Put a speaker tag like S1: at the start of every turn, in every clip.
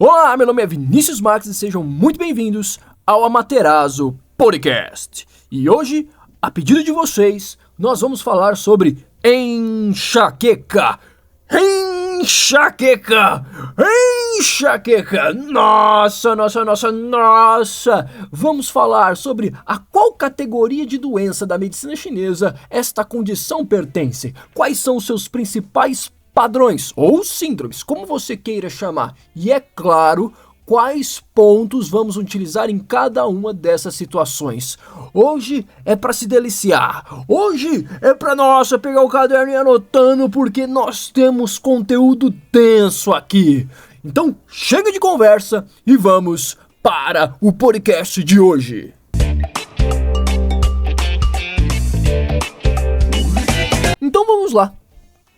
S1: Olá, meu nome é Vinícius Max e sejam muito bem-vindos ao Amaterasu Podcast. E hoje, a pedido de vocês, nós vamos falar sobre enxaqueca. Enxaqueca! Nossa! Vamos falar sobre a qual categoria de doença da medicina chinesa esta condição pertence. Quais são os seus principais padrões ou síndromes, como você queira chamar. E é claro, quais pontos vamos utilizar em cada uma dessas situações. Hoje é para se deliciar. Hoje é para pegar o caderno e anotando, porque nós temos conteúdo denso aqui. Então, chega de conversa e vamos para o podcast de hoje. Então vamos lá.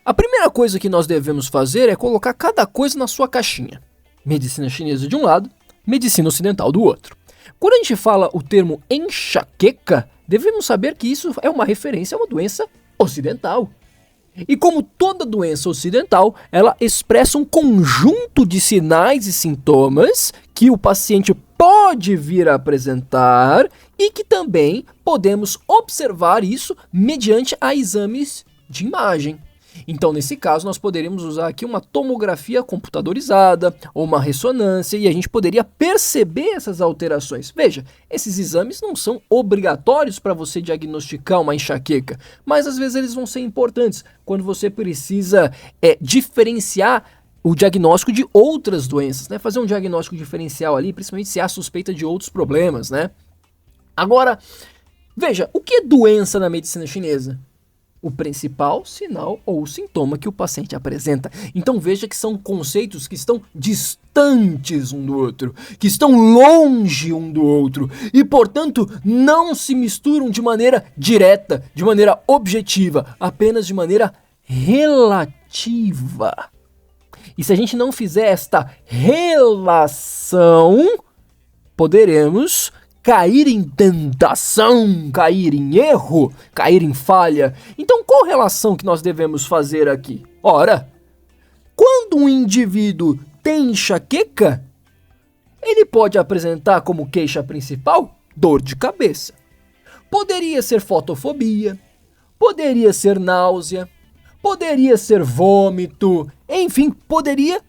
S1: A primeira coisa que nós devemos fazer é colocar cada coisa na sua caixinha. Medicina chinesa de um lado, medicina ocidental do outro. Quando a gente fala o termo enxaqueca, devemos saber que isso é uma referência a uma doença ocidental. E como toda doença ocidental, ela expressa um conjunto de sinais e sintomas que o paciente pode vir a apresentar e que também podemos observar isso mediante a exames de imagem. Então, nesse caso, nós poderíamos usar aqui uma tomografia computadorizada ou uma ressonância e a gente poderia perceber essas alterações. Veja, esses exames não são obrigatórios para você diagnosticar uma enxaqueca, mas às vezes eles vão ser importantes quando você precisa diferenciar o diagnóstico de outras doenças, né? Fazer um diagnóstico diferencial ali, principalmente se há suspeita de outros problemas, né? Agora, veja, o que é doença na medicina chinesa? O principal sinal ou sintoma que o paciente apresenta. Então veja que são conceitos que estão distantes um do outro, que estão longe um do outro e, portanto, não se misturam de maneira direta, de maneira objetiva, apenas de maneira relativa. E se a gente não fizer esta relação, poderemos cair em tentação, cair em erro, cair em falha. Então, qual relação que nós devemos fazer aqui? Ora, quando um indivíduo tem enxaqueca, ele pode apresentar como queixa principal dor de cabeça. Poderia ser fotofobia, poderia ser náusea, poderia ser vômito, enfim, poderia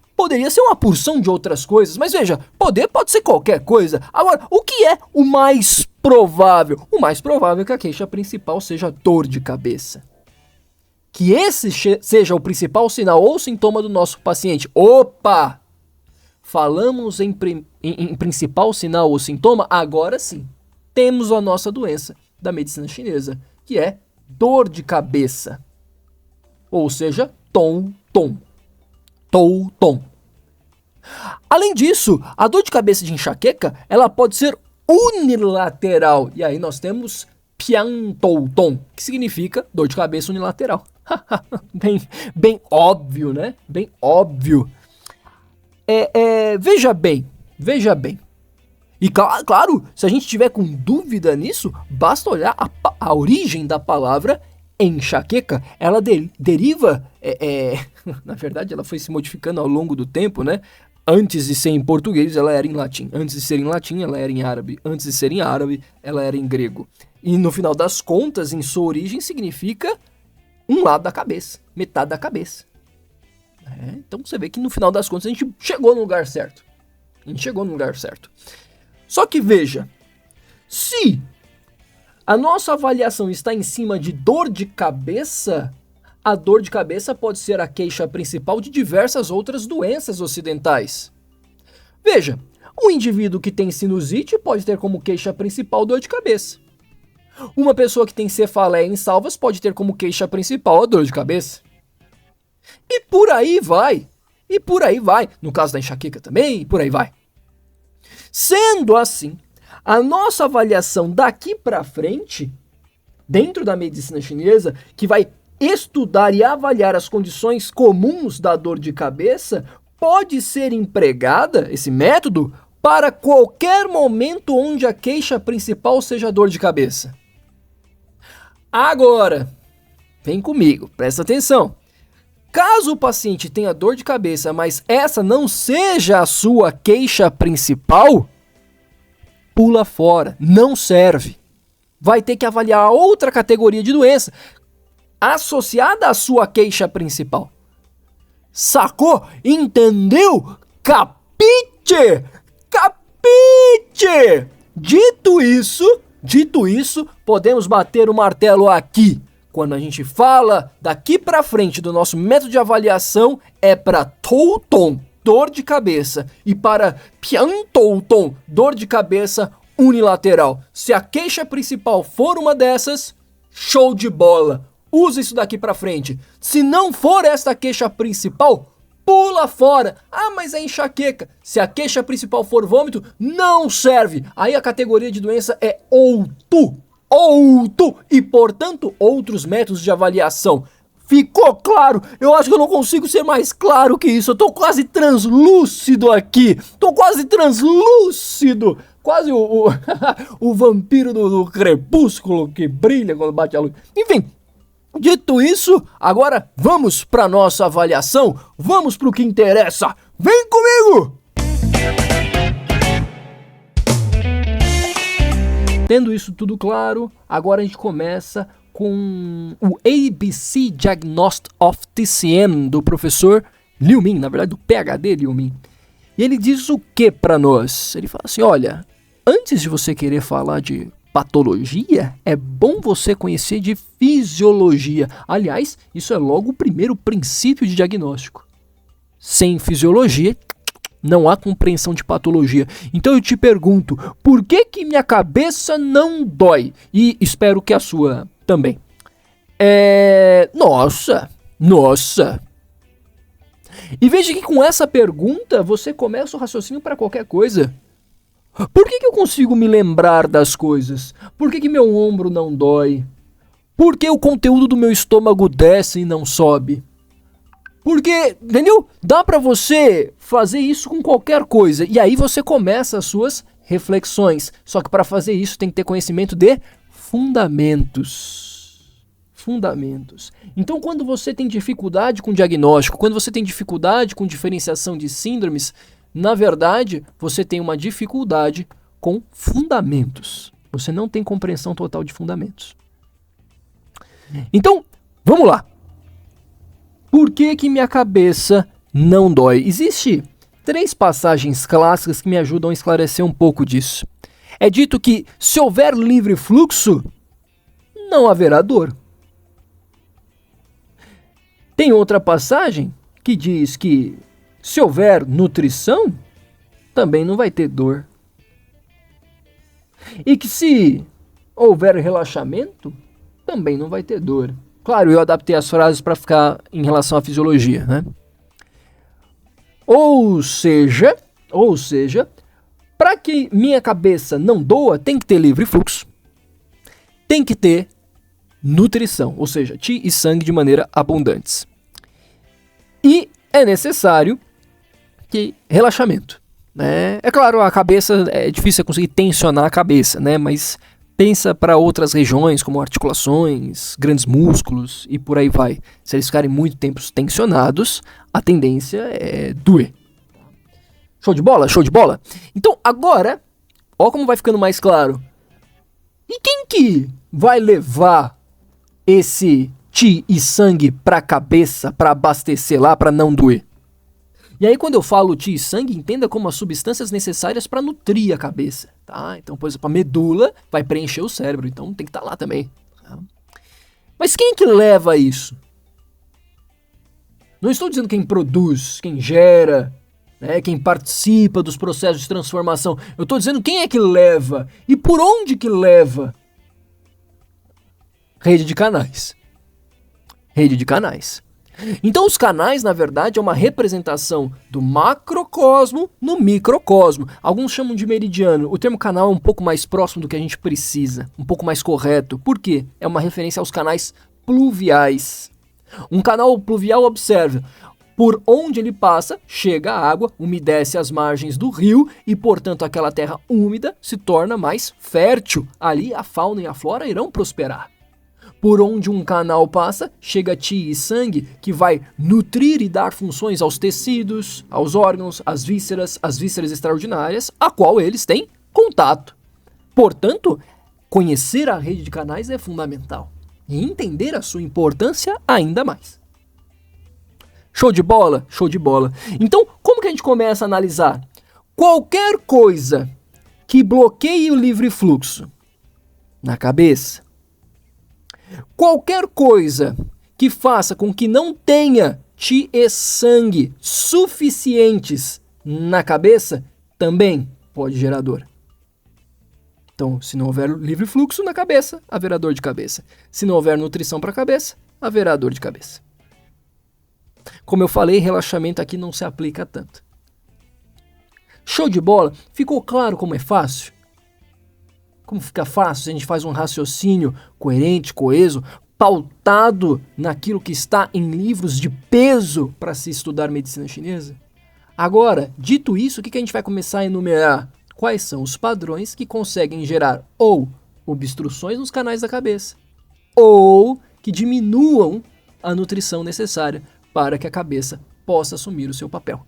S1: ser uma porção de outras coisas, mas veja, pode ser qualquer coisa. Agora, o que é o mais provável? O mais provável é que a queixa principal seja dor de cabeça. Que esse seja o principal sinal ou sintoma do nosso paciente. Opa! Falamos em principal sinal ou sintoma, agora sim. Temos a nossa doença da medicina chinesa, que é dor de cabeça. Ou seja, tom. Além disso, a dor de cabeça de enxaqueca, ela pode ser unilateral. E aí nós temos pian-tou-tom, que significa dor de cabeça unilateral. bem óbvio, né? Bem óbvio. Veja bem. E claro, se a gente tiver com dúvida nisso, basta olhar a origem da palavra enxaqueca. Ela deriva, na verdade ela foi se modificando ao longo do tempo, né? Antes de ser em português, ela era em latim. Antes de ser em latim, ela era em árabe. Antes de ser em árabe, ela era em grego. E no final das contas, em sua origem, significa um lado da cabeça, metade da cabeça. Então você vê que no final das contas a gente chegou no lugar certo. Só que veja, se a nossa avaliação está em cima de dor de cabeça, a dor de cabeça pode ser a queixa principal de diversas outras doenças ocidentais. Veja, um indivíduo que tem sinusite pode ter como queixa principal dor de cabeça. Uma pessoa que tem cefaleia em salvas pode ter como queixa principal a dor de cabeça. E por aí vai. No caso da enxaqueca também, e por aí vai. Sendo assim, a nossa avaliação daqui para frente, dentro da medicina chinesa, que vai estudar e avaliar as condições comuns da dor de cabeça, pode ser empregada, esse método, para qualquer momento onde a queixa principal seja dor de cabeça. Agora, vem comigo, presta atenção. Caso o paciente tenha dor de cabeça, mas essa não seja a sua queixa principal, pula fora, não serve. Vai ter que avaliar outra categoria de doença associada à sua queixa principal. Sacou? Entendeu? Capite! Capite! Dito isso, podemos bater o martelo aqui. Quando a gente fala daqui pra frente do nosso método de avaliação, é para Touton, dor de cabeça, e para Piantouton, dor de cabeça unilateral. Se a queixa principal for uma dessas, show de bola. Usa isso daqui pra frente. Se não for esta queixa principal, pula fora. Ah, mas é enxaqueca. Se a queixa principal for vômito, não serve. Aí a categoria de doença é outro, e portanto outros métodos de avaliação. Ficou claro? Eu acho que eu não consigo ser mais claro que isso. Eu tô quase translúcido aqui. Quase o vampiro do crepúsculo que brilha quando bate a luz. Enfim, dito isso, agora vamos para nossa avaliação. Vamos para o que interessa. Vem comigo! Tendo isso tudo claro, agora a gente começa com o ABC Diagnostic of TCM do professor Liu Min, na verdade do PhD Liu Min. E ele diz o que para nós? Ele fala assim, olha, antes de você querer falar de patologia, é bom você conhecer de fisiologia. Aliás, isso é logo o primeiro princípio de diagnóstico. Sem fisiologia, não há compreensão de patologia. Então eu te pergunto, por que minha cabeça não dói? E espero que a sua também. Nossa. E veja que com essa pergunta você começa o raciocínio para qualquer coisa. Por que eu consigo me lembrar das coisas? Por que meu ombro não dói? Por que o conteúdo do meu estômago desce e não sobe? Porque, entendeu? Dá pra você fazer isso com qualquer coisa. E aí você começa as suas reflexões. Só que para fazer isso tem que ter conhecimento de fundamentos. Então quando você tem dificuldade com diagnóstico, quando você tem dificuldade com diferenciação de síndromes, na verdade você tem uma dificuldade com fundamentos. Você não tem compreensão total de fundamentos. Então, vamos lá. Por que minha cabeça não dói? Existem 3 passagens clássicas que me ajudam a esclarecer um pouco disso. É dito que se houver livre fluxo, não haverá dor. Tem outra passagem que diz que se houver nutrição, também não vai ter dor. E que se houver relaxamento, também não vai ter dor. Claro, eu adaptei as frases para ficar em relação à fisiologia, né? Ou seja, para que minha cabeça não doa, tem que ter livre fluxo, tem que ter nutrição, ou seja, qi e sangue de maneira abundantes. E é necessário que relaxamento, né? É claro, a cabeça, é difícil conseguir tensionar a cabeça, né? Mas pensa para outras regiões, como articulações, grandes músculos e por aí vai. Se eles ficarem muito tempo tensionados, a tendência é doer. Show de bola? Show de bola? Então agora, ó como vai ficando mais claro. E quem que vai levar esse qi e sangue para a cabeça, para abastecer lá, para não doer? E aí quando eu falo qi e sangue, entenda como as substâncias necessárias para nutrir a cabeça, tá? Então, por exemplo, a medula vai preencher o cérebro, então tem que estar lá também. Tá? Mas quem que leva isso? Não estou dizendo quem produz, quem gera, né, quem participa dos processos de transformação. Eu estou dizendo quem é que leva e por onde que leva. Rede de canais. Então os canais, na verdade, é uma representação do macrocosmo no microcosmo. Alguns chamam de meridiano. O termo canal é um pouco mais próximo do que a gente precisa, um pouco mais correto. Por quê? É uma referência aos canais pluviais. Um canal pluvial, observe, por onde ele passa, chega a água, umedece as margens do rio e, portanto, aquela terra úmida se torna mais fértil. Ali a fauna e a flora irão prosperar. Por onde um canal passa, chega ti e sangue, que vai nutrir e dar funções aos tecidos, aos órgãos, às vísceras extraordinárias, a qual eles têm contato. Portanto, conhecer a rede de canais é fundamental e entender a sua importância ainda mais. Show de bola? Show de bola. Então, como que a gente começa a analisar? Qualquer coisa que bloqueie o livre fluxo na cabeça, qualquer coisa que faça com que não tenha ti e sangue suficientes na cabeça, também pode gerar dor. Então, se não houver livre fluxo na cabeça, haverá dor de cabeça. Se não houver nutrição para a cabeça, haverá dor de cabeça. Como eu falei, relaxamento aqui não se aplica tanto. Show de bola? Ficou claro como é fácil? Como fica fácil se a gente faz um raciocínio coerente, coeso, pautado naquilo que está em livros de peso para se estudar medicina chinesa? Agora, dito isso, o que a gente vai começar a enumerar? Quais são os padrões que conseguem gerar ou obstruções nos canais da cabeça, ou que diminuam a nutrição necessária para que a cabeça possa assumir o seu papel.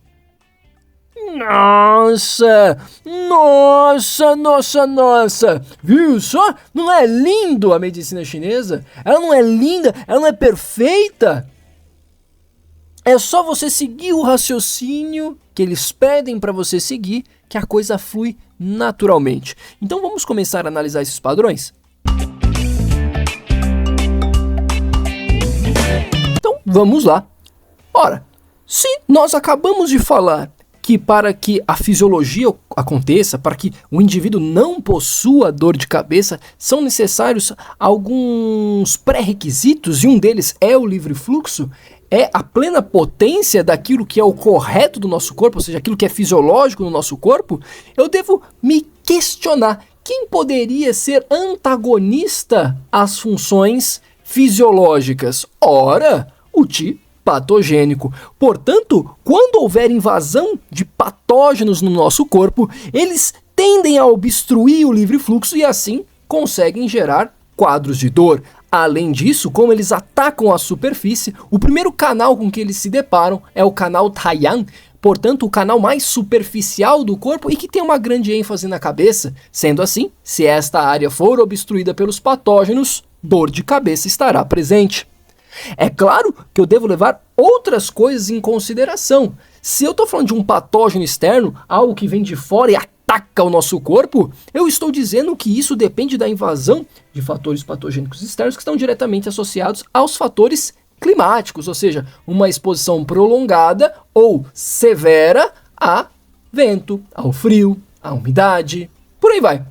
S1: Nossa! Viu só? Não é lindo a medicina chinesa? Ela não é linda? Ela não é perfeita? É só você seguir o raciocínio que eles pedem para você seguir, que a coisa flui naturalmente. Então vamos começar a analisar esses padrões? Então vamos lá. Ora, se nós acabamos de falar que para que a fisiologia aconteça, para que o indivíduo não possua dor de cabeça, são necessários alguns pré-requisitos, e um deles é o livre fluxo, é a plena potência daquilo que é o correto do nosso corpo, ou seja, aquilo que é fisiológico no nosso corpo, eu devo me questionar quem poderia ser antagonista às funções fisiológicas. Ora, o Ti patogênico. Portanto, quando houver invasão de patógenos no nosso corpo, eles tendem a obstruir o livre fluxo e assim conseguem gerar quadros de dor. Além disso, como eles atacam a superfície, o primeiro canal com que eles se deparam é o canal Taiyang, portanto o canal mais superficial do corpo e que tem uma grande ênfase na cabeça. Sendo assim, se esta área for obstruída pelos patógenos, dor de cabeça estará presente. É claro que eu devo levar outras coisas em consideração. Se eu estou falando de um patógeno externo, algo que vem de fora e ataca o nosso corpo, eu estou dizendo que isso depende da invasão de fatores patogênicos externos que estão diretamente associados aos fatores climáticos, ou seja, uma exposição prolongada ou severa a vento, ao frio, à umidade, por aí vai.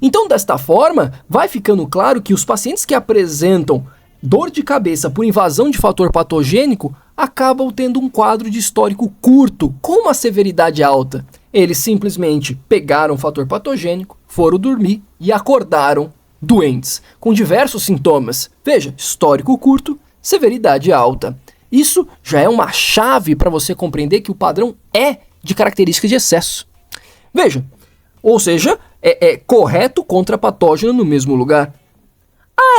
S1: Então, desta forma, vai ficando claro que os pacientes que apresentam dor de cabeça por invasão de fator patogênico acabam tendo um quadro de histórico curto, com uma severidade alta. Eles simplesmente pegaram o fator patogênico, foram dormir e acordaram doentes, com diversos sintomas. Veja, histórico curto, severidade alta. Isso já é uma chave para você compreender que o padrão é de características de excesso. Veja, ou seja, é correto contra patógeno no mesmo lugar.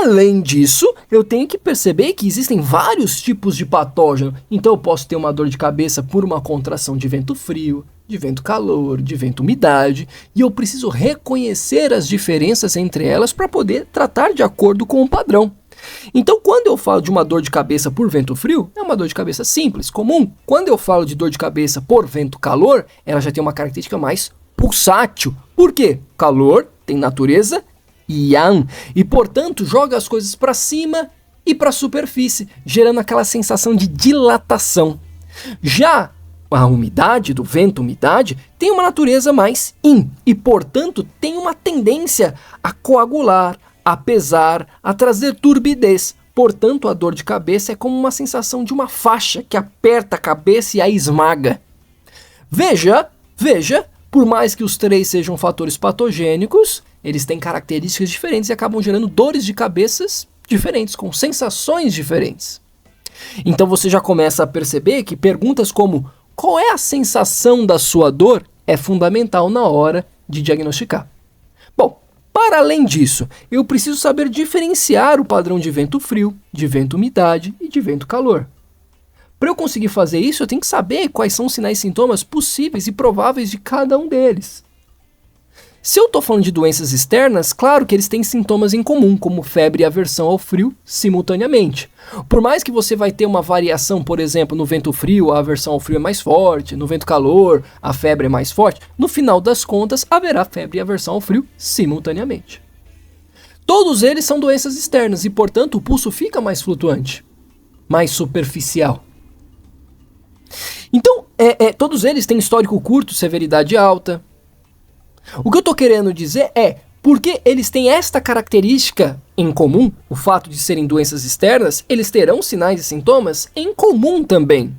S1: Além disso, eu tenho que perceber que existem vários tipos de patógeno. Então eu posso ter uma dor de cabeça por uma contração de vento frio, de vento calor, de vento umidade, e eu preciso reconhecer as diferenças entre elas para poder tratar de acordo com o padrão. Então, quando eu falo de uma dor de cabeça por vento frio, é uma dor de cabeça simples, comum. Quando eu falo de dor de cabeça por vento calor, ela já tem uma característica mais pulsátil. Por quê? Calor tem natureza Yang, e portanto joga as coisas para cima e para a superfície, gerando aquela sensação de dilatação. Já a umidade, do vento umidade, tem uma natureza mais Yin, e portanto tem uma tendência a coagular, a pesar, a trazer turbidez. Portanto, a dor de cabeça é como uma sensação de uma faixa que aperta a cabeça e a esmaga. Veja, por mais que os três sejam fatores patogênicos, eles têm características diferentes e acabam gerando dores de cabeças diferentes, com sensações diferentes. Então você já começa a perceber que perguntas como qual é a sensação da sua dor é fundamental na hora de diagnosticar. Bom, Para além disso, eu preciso saber diferenciar o padrão de vento frio, de vento umidade e de vento calor. Para eu conseguir fazer isso, eu tenho que saber quais são os sinais e sintomas possíveis e prováveis de cada um deles. Se eu estou falando de doenças externas, claro que eles têm sintomas em comum, como febre e aversão ao frio, simultaneamente. Por mais que você vai ter uma variação, por exemplo, no vento frio, a aversão ao frio é mais forte, no vento calor, a febre é mais forte, no final das contas, haverá febre e aversão ao frio simultaneamente. Todos eles são doenças externas e, portanto, o pulso fica mais flutuante, mais superficial. Então, todos eles têm histórico curto, severidade alta. O que eu estou querendo dizer é, porque eles têm esta característica em comum, o fato de serem doenças externas, eles terão sinais e sintomas em comum também.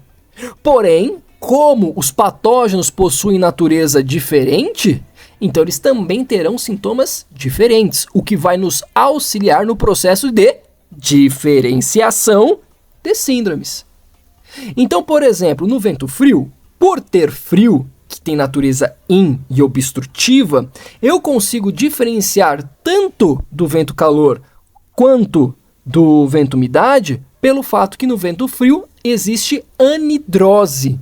S1: Porém, como os patógenos possuem natureza diferente, então eles também terão sintomas diferentes, o que vai nos auxiliar no processo de diferenciação de síndromes. Então, por exemplo, no vento frio, por ter frio, que tem natureza in e obstrutiva, eu consigo diferenciar tanto do vento calor quanto do vento umidade pelo fato que no vento frio existe anidrose,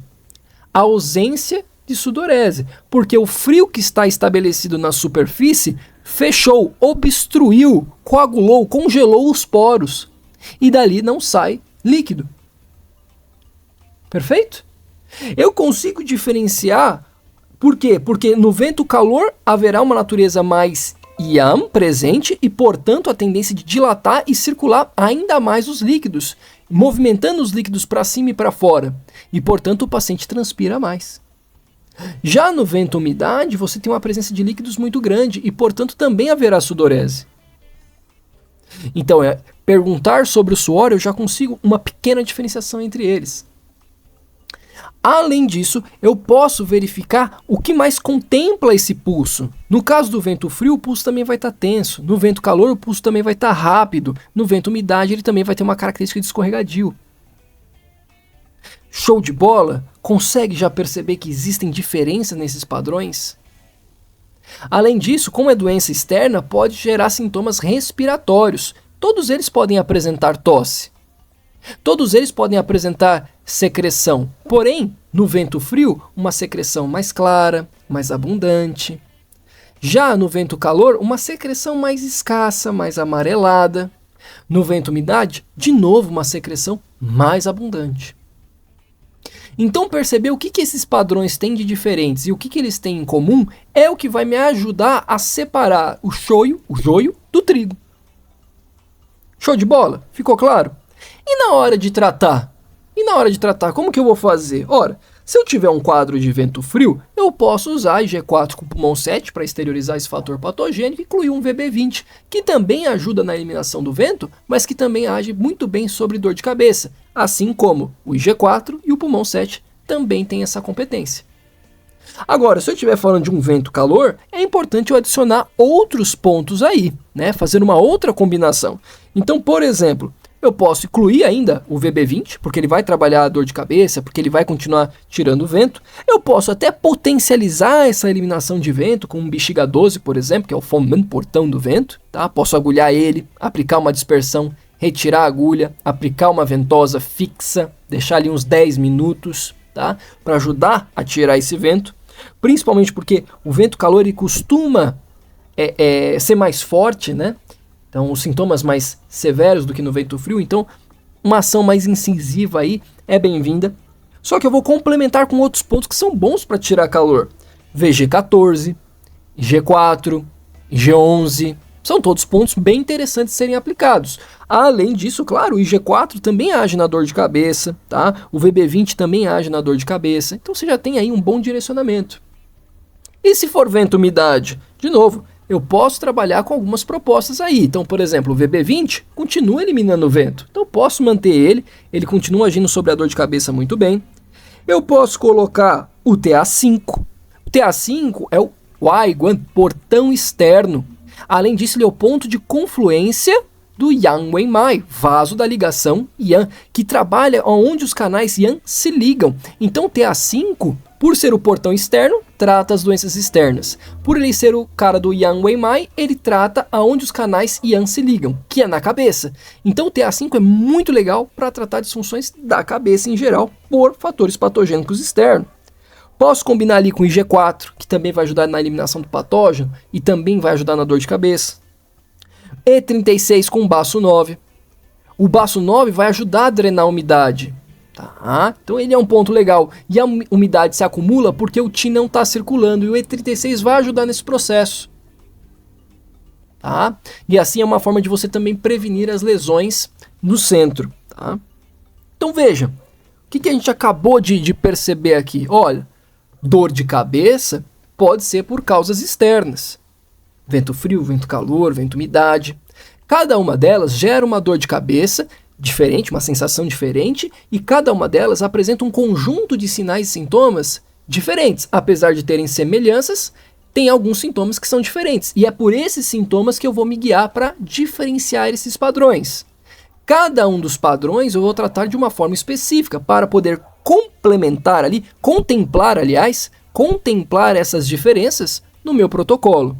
S1: a ausência de sudorese, porque o frio que está estabelecido na superfície fechou, obstruiu, coagulou, congelou os poros e dali não sai líquido. Perfeito? Eu consigo diferenciar, por quê? Porque no vento calor haverá uma natureza mais yang presente e, portanto, a tendência de dilatar e circular ainda mais os líquidos, movimentando os líquidos para cima e para fora. E, portanto, o paciente transpira mais. Já no vento umidade, você tem uma presença de líquidos muito grande e, portanto, também haverá sudorese. Então, perguntar sobre o suor, eu já consigo uma pequena diferenciação entre eles. Além disso, eu posso verificar o que mais contempla esse pulso. No caso do vento frio, o pulso também vai estar tenso. No vento calor, o pulso também vai estar rápido. No vento umidade, ele também vai ter uma característica de escorregadio. Show de bola? Consegue já perceber que existem diferenças nesses padrões? Além disso, como é doença externa, pode gerar sintomas respiratórios. Todos eles podem apresentar tosse. Todos eles podem apresentar secreção, porém, no vento frio, uma secreção mais clara, mais abundante. Já no vento calor, uma secreção mais escassa, mais amarelada. No vento umidade, de novo, uma secreção mais abundante. Então, perceber o que esses padrões têm de diferentes e o que eles têm em comum é o que vai me ajudar a separar o joio do trigo. Show de bola? Ficou claro? E na hora de tratar? Como que eu vou fazer? Ora, se eu tiver um quadro de vento frio, eu posso usar IG4 com pulmão 7 para exteriorizar esse fator patogênico e incluir um VB20, que também ajuda na eliminação do vento, mas que também age muito bem sobre dor de cabeça, assim como o IG4 e o pulmão 7 também têm essa competência. Agora, se eu estiver falando de um vento-calor, é importante eu adicionar outros pontos aí, né? Fazer uma outra combinação. Então, por exemplo, eu posso incluir ainda o VB20, porque ele vai trabalhar a dor de cabeça, porque ele vai continuar tirando o vento. Eu posso até potencializar essa eliminação de vento com um bexiga 12, por exemplo, que é o famoso portão do vento. Tá? Posso agulhar ele, aplicar uma dispersão, retirar a agulha, aplicar uma ventosa fixa, deixar ali uns 10 minutos, tá? Para ajudar a tirar esse vento. Principalmente porque o vento calor ele costuma ser mais forte, né? Então, os sintomas mais severos do que no vento frio. Então, uma ação mais incisiva aí é bem-vinda. Só que eu vou complementar com outros pontos que são bons para tirar calor. VG14, G4, G11. São todos pontos bem interessantes de serem aplicados. Além disso, claro, o IG4 também age na dor de cabeça, tá? O VB20 também age na dor de cabeça. Então, você já tem aí um bom direcionamento. E se for vento-umidade? De novo, eu posso trabalhar com algumas propostas aí. Então, por exemplo, o VB20 continua eliminando o vento. Então, eu posso manter ele continua agindo sobre a dor de cabeça muito bem. Eu posso colocar o TA5. O TA5 é o Waiguan, portão externo. Além disso, ele é o ponto de confluência do Yang Wenmai, vaso da ligação Yang, que trabalha onde os canais Yang se ligam. Então, o TA5 Por ser o portão externo, trata as doenças externas. Por ele ser o cara do Yang Wei-Mai, ele trata aonde os canais Yang se ligam, que é na cabeça. Então o TA5 é muito legal para tratar disfunções da cabeça em geral, por fatores patogênicos externos. Posso combinar ali com o IG4, que também vai ajudar na eliminação do patógeno e também vai ajudar na dor de cabeça. E36 com o baço 9. O baço 9 vai ajudar a drenar a umidade. Tá? Então ele é um ponto legal. E a umidade se acumula porque o Qi não está circulando. E o E36 vai ajudar nesse processo. Tá? E assim é uma forma de você também prevenir as lesões no centro. Tá? Então veja, o que a gente acabou de perceber aqui? Olha, dor de cabeça pode ser por causas externas. Vento frio, vento calor, vento umidade. Cada uma delas gera uma dor de cabeça diferente, uma sensação diferente, e cada uma delas apresenta um conjunto de sinais e sintomas diferentes. Apesar de terem semelhanças, tem alguns sintomas que são diferentes. E é por esses sintomas que eu vou me guiar para diferenciar esses padrões. Cada um dos padrões eu vou tratar de uma forma específica para poder contemplar essas diferenças no meu protocolo.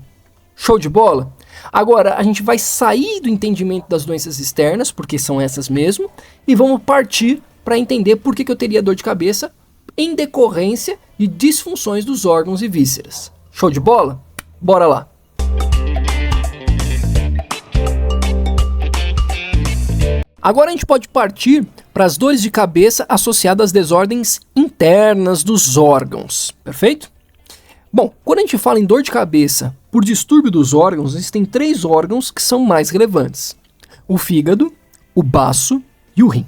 S1: Show de bola? Agora, a gente vai sair do entendimento das doenças externas, porque são essas mesmo, e vamos partir para entender por que eu teria dor de cabeça em decorrência de disfunções dos órgãos e vísceras. Show de bola? Bora lá! Agora a gente pode partir para as dores de cabeça associadas às desordens internas dos órgãos, perfeito? Bom, quando a gente fala em dor de cabeça por distúrbio dos órgãos, existem 3 órgãos que são mais relevantes: o fígado, o baço e o rim.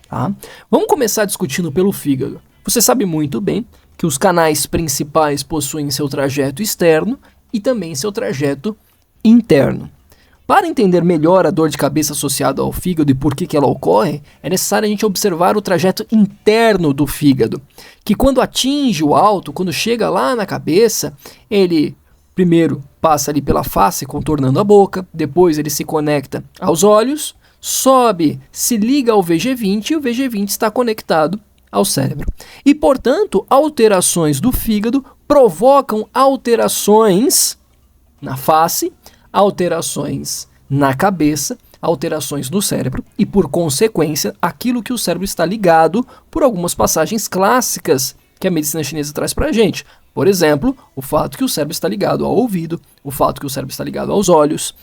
S1: Tá? Vamos começar discutindo pelo fígado. Você sabe muito bem que os canais principais possuem seu trajeto externo e também seu trajeto interno. Para entender melhor a dor de cabeça associada ao fígado e por que ela ocorre, é necessário a gente observar o trajeto interno do fígado, que quando atinge o alto, quando chega lá na cabeça, ele primeiro passa ali pela face contornando a boca, depois ele se conecta aos olhos, sobe, se liga ao VG20 e o VG20 está conectado ao cérebro. E, portanto, alterações do fígado provocam alterações na face, alterações na cabeça, alterações no cérebro e, por consequência, aquilo que o cérebro está ligado por algumas passagens clássicas que a medicina chinesa traz para a gente. Por exemplo, o fato que o cérebro está ligado ao ouvido, o fato que o cérebro está ligado aos olhos,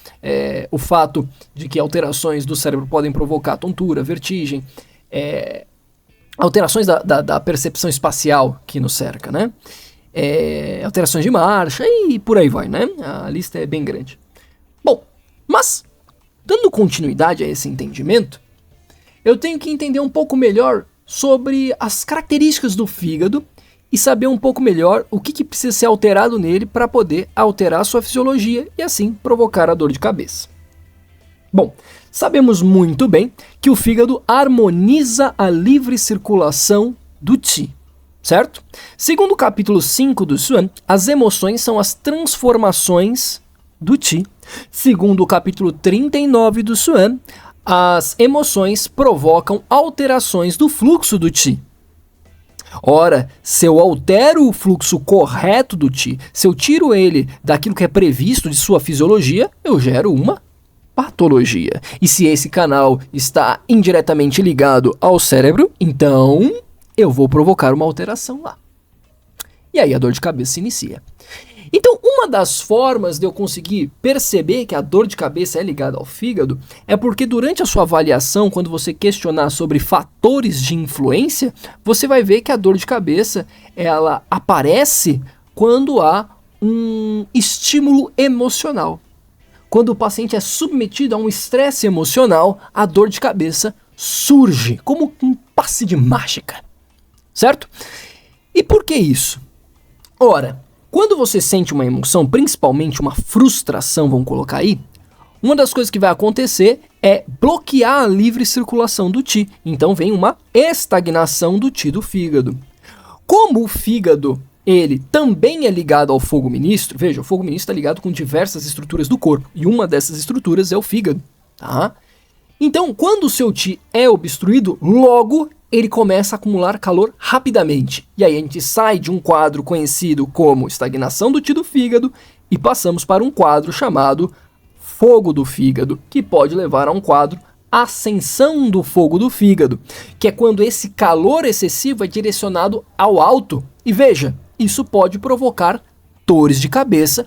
S1: o fato de que alterações do cérebro podem provocar tontura, vertigem, alterações da percepção espacial que nos cerca, né? Alterações de marcha e por aí vai, né? A lista é bem grande. Bom, mas, dando continuidade a esse entendimento, eu tenho que entender um pouco melhor sobre as características do fígado e saber um pouco melhor o que precisa ser alterado nele para poder alterar a sua fisiologia e assim provocar a dor de cabeça. Bom, sabemos muito bem que o fígado harmoniza a livre circulação do Qi, certo? Segundo o capítulo 5 do Xuan, as emoções são as transformações do Qi. Segundo o capítulo 39 do Xuan, as emoções provocam alterações do fluxo do Qi. Ora, se eu altero o fluxo correto do Qi, se eu tiro ele daquilo que é previsto de sua fisiologia, eu gero uma patologia. E se esse canal está indiretamente ligado ao cérebro, então eu vou provocar uma alteração lá. E aí a dor de cabeça se inicia. Então, uma das formas de eu conseguir perceber que a dor de cabeça é ligada ao fígado é porque durante a sua avaliação, quando você questionar sobre fatores de influência, você vai ver que a dor de cabeça ela aparece quando há um estímulo emocional. Quando o paciente é submetido a um estresse emocional, a dor de cabeça surge como um passe de mágica, certo? E por que isso? Ora, quando você sente uma emoção, principalmente uma frustração, vamos colocar aí, uma das coisas que vai acontecer é bloquear a livre circulação do Qi. Então vem uma estagnação do Qi do fígado. Como o fígado, ele também é ligado ao fogo ministro, veja, o fogo ministro está ligado com diversas estruturas do corpo, e uma dessas estruturas é o fígado, tá? Então, quando o seu Qi é obstruído, logo ele começa a acumular calor rapidamente. E aí a gente sai de um quadro conhecido como estagnação do Ti do fígado e passamos para um quadro chamado fogo do fígado, que pode levar a um quadro ascensão do fogo do fígado, que é quando esse calor excessivo é direcionado ao alto. E veja, isso pode provocar dores de cabeça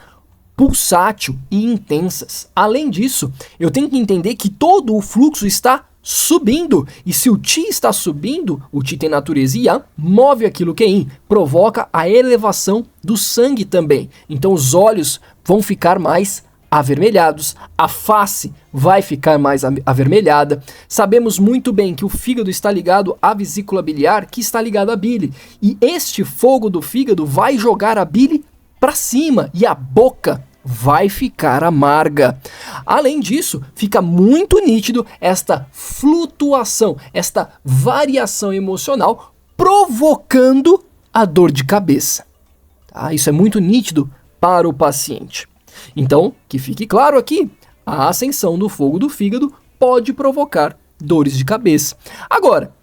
S1: pulsátil e intensas. Além disso, eu tenho que entender que todo o fluxo está subindo, e se o Ti está subindo, o Ti tem natureza Yang, move aquilo que é Yin, provoca a elevação do sangue também. Então os olhos vão ficar mais avermelhados, a face vai ficar mais avermelhada. Sabemos muito bem que o fígado está ligado à vesícula biliar, que está ligado à bile, e este fogo do fígado vai jogar a bile para cima e a boca vai ficar amarga. Além disso, fica muito nítido esta flutuação, esta variação emocional provocando a dor de cabeça. Tá? Isso é muito nítido para o paciente. Então, que fique claro aqui, a ascensão do fogo do fígado pode provocar dores de cabeça. Agora,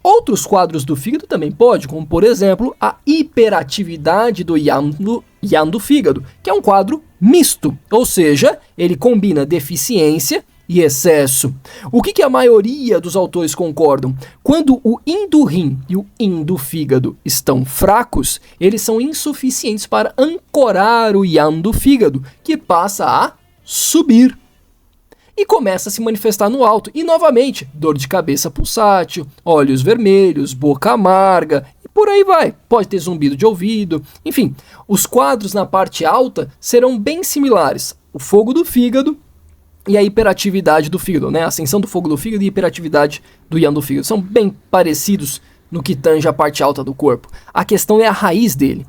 S1: outros quadros do fígado também pode, como por exemplo, a hiperatividade do Yang do fígado, que é um quadro misto, ou seja, ele combina deficiência e excesso. O que a maioria dos autores concordam? Quando o Yin do rim e o Yin do fígado estão fracos, eles são insuficientes para ancorar o Yang do fígado, que passa a subir e começa a se manifestar no alto. E novamente, dor de cabeça pulsátil, olhos vermelhos, boca amarga, e por aí vai. Pode ter zumbido de ouvido, enfim. Os quadros na parte alta serão bem similares. O fogo do fígado e a hiperatividade do fígado, né? A ascensão do fogo do fígado e a hiperatividade do Yang do fígado. São bem parecidos no que tange a parte alta do corpo. A questão é a raiz dele.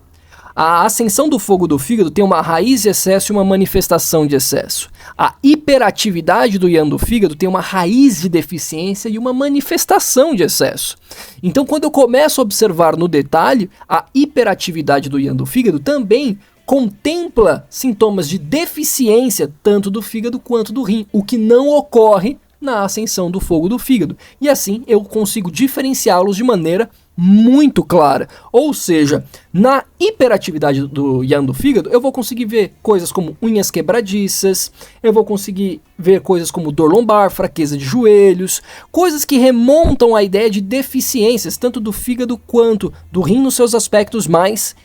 S1: A ascensão do fogo do fígado tem uma raiz de excesso e uma manifestação de excesso. A hiperatividade do Yang do fígado tem uma raiz de deficiência e uma manifestação de excesso. Então, quando eu começo a observar no detalhe, a hiperatividade do Yang do fígado também contempla sintomas de deficiência tanto do fígado quanto do rim, o que não ocorre na ascensão do fogo do fígado. E assim eu consigo diferenciá-los de maneira muito clara. Ou seja, na hiperatividade do Yang do fígado, eu vou conseguir ver coisas como unhas quebradiças, eu vou conseguir ver coisas como dor lombar, fraqueza de joelhos, coisas que remontam à ideia de deficiências, tanto do fígado quanto do rim nos seus aspectos mais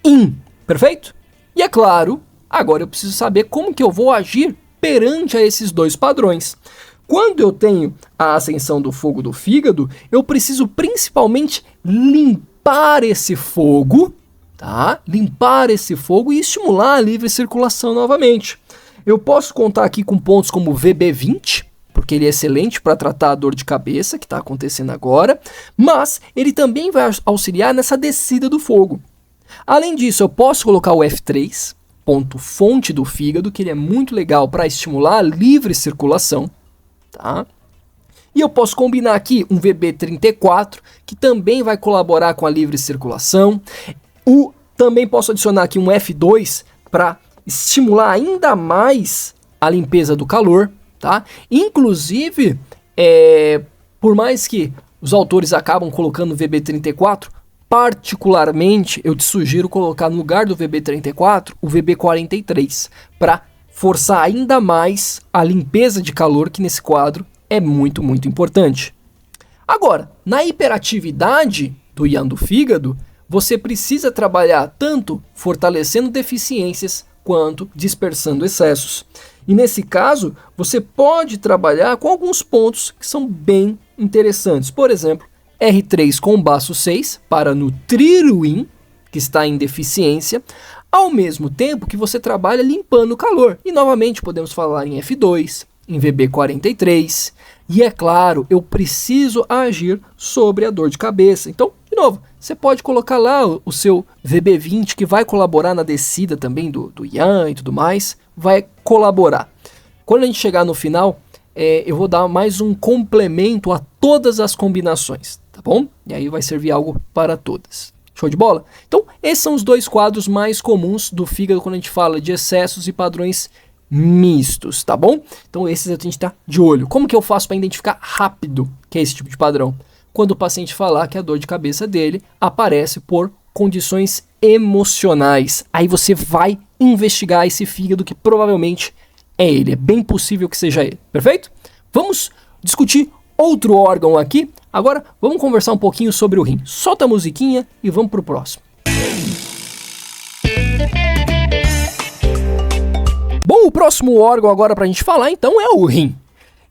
S1: Yin. Perfeito? E é claro, agora eu preciso saber como que eu vou agir perante a esses dois padrões. Quando eu tenho a ascensão do fogo do fígado, eu preciso principalmente limpar esse fogo, tá? Limpar esse fogo e estimular a livre circulação novamente. Eu posso contar aqui com pontos como o VB20, porque ele é excelente para tratar a dor de cabeça que está acontecendo agora, mas ele também vai auxiliar nessa descida do fogo. Além disso, eu posso colocar o F3, ponto fonte do fígado, que ele é muito legal para estimular a livre circulação. Tá? E eu posso combinar aqui um VB34, que também vai colaborar com a livre circulação. Também posso adicionar aqui um F2 para estimular ainda mais a limpeza do calor. Tá? Inclusive, por mais que os autores acabam colocando o VB34, particularmente eu te sugiro colocar no lugar do VB34 o VB43, para forçar ainda mais a limpeza de calor, que nesse quadro é muito, muito importante. Agora, na hiperatividade do Yang do fígado, você precisa trabalhar tanto fortalecendo deficiências quanto dispersando excessos. E nesse caso, você pode trabalhar com alguns pontos que são bem interessantes. Por exemplo, R3 com baço 6 para nutrir o Yin, que está em deficiência, ao mesmo tempo que você trabalha limpando o calor. E novamente podemos falar em F2, em VB43. E é claro, eu preciso agir sobre a dor de cabeça. Então, de novo, você pode colocar lá o seu VB20, que vai colaborar na descida também do Yang e tudo mais. Vai colaborar. Quando a gente chegar no final, eu vou dar mais um complemento a todas as combinações, tá bom? E aí vai servir algo para todas. Show de bola? Então, esses são os dois quadros mais comuns do fígado quando a gente fala de excessos e padrões mistos, tá bom? Então, esses a gente tá de olho. Como que eu faço para identificar rápido que é esse tipo de padrão? quando o paciente falar que a dor de cabeça dele aparece por condições emocionais. Aí você vai investigar esse fígado que provavelmente é ele. É bem possível que seja ele. Perfeito? Vamos discutir outro órgão aqui. Agora vamos conversar um pouquinho sobre o rim. Solta a musiquinha e vamos pro próximo. Bom, o próximo órgão agora pra gente falar então é o rim.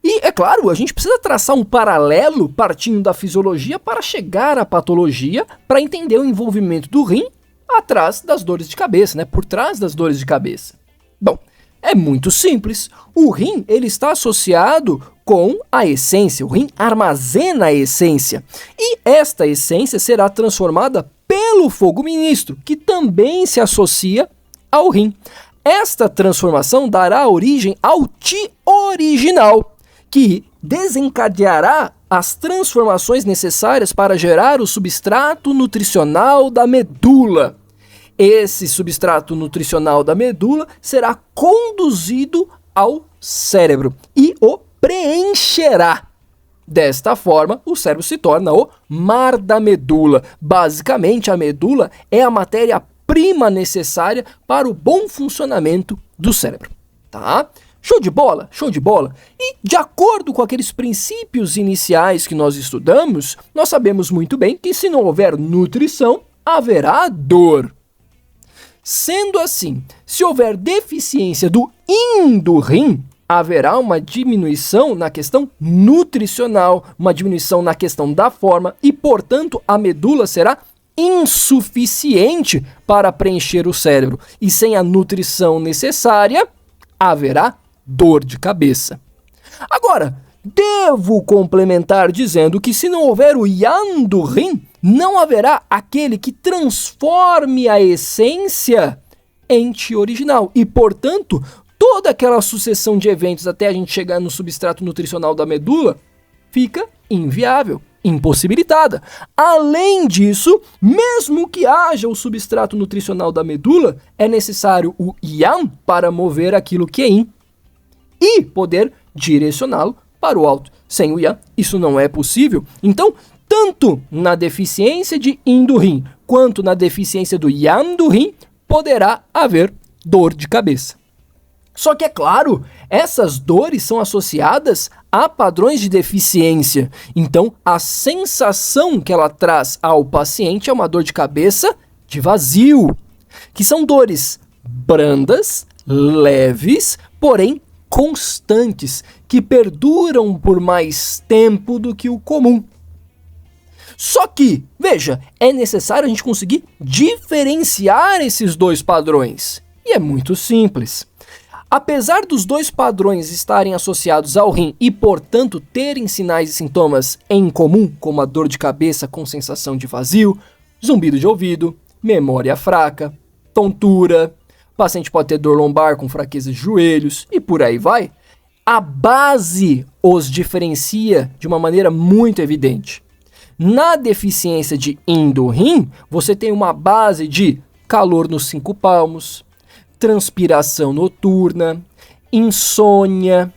S1: E, é claro, a gente precisa traçar um paralelo partindo da fisiologia para chegar à patologia, para entender o envolvimento do rim atrás das dores de cabeça, né? Por trás das dores de cabeça. Bom, é muito simples. O rim, ele está associado com a essência. O rim armazena a essência. E esta essência será transformada pelo fogo ministro, que também se associa ao rim. Esta transformação dará origem ao Ti original, que desencadeará as transformações necessárias para gerar o substrato nutricional da medula. Esse substrato nutricional da medula será conduzido ao cérebro e o preencherá. Desta forma, o cérebro se torna o mar da medula. Basicamente, a medula é a matéria-prima necessária para o bom funcionamento do cérebro. Tá? Show de bola? Show de bola? E de acordo com aqueles princípios iniciais que nós estudamos, nós sabemos muito bem que se não houver nutrição, haverá dor. Sendo assim, se houver deficiência do yin do rim, haverá uma diminuição na questão nutricional, uma diminuição na questão da forma e, portanto, a medula será insuficiente para preencher o cérebro. E sem a nutrição necessária, haverá dor de cabeça. Agora, devo complementar dizendo que se não houver o yang do rim, não haverá aquele que transforme a essência em Ti original. E, portanto, toda aquela sucessão de eventos até a gente chegar no substrato nutricional da medula fica inviável, impossibilitada. Além disso, mesmo que haja o substrato nutricional da medula, é necessário o yang para mover aquilo que é yin e poder direcioná-lo para o alto. Sem o yang, isso não é possível. Então, tanto na deficiência de yin do rim, quanto na deficiência do yang do rim, poderá haver dor de cabeça. Só que, é claro, essas dores são associadas a padrões de deficiência. Então, a sensação que ela traz ao paciente é uma dor de cabeça de vazio, que são dores brandas, leves, porém constantes, que perduram por mais tempo do que o comum. Só que, veja, é necessário a gente conseguir diferenciar esses dois padrões. E é muito simples. Apesar dos dois padrões estarem associados ao rim e, portanto, terem sinais e sintomas em comum, como a dor de cabeça com sensação de vazio, zumbido de ouvido, memória fraca, tontura, o paciente pode ter dor lombar com fraqueza de joelhos e por aí vai, a base os diferencia de uma maneira muito evidente. Na deficiência de yin do rim, você tem uma base de calor nos 5 palmos, transpiração noturna, insônia,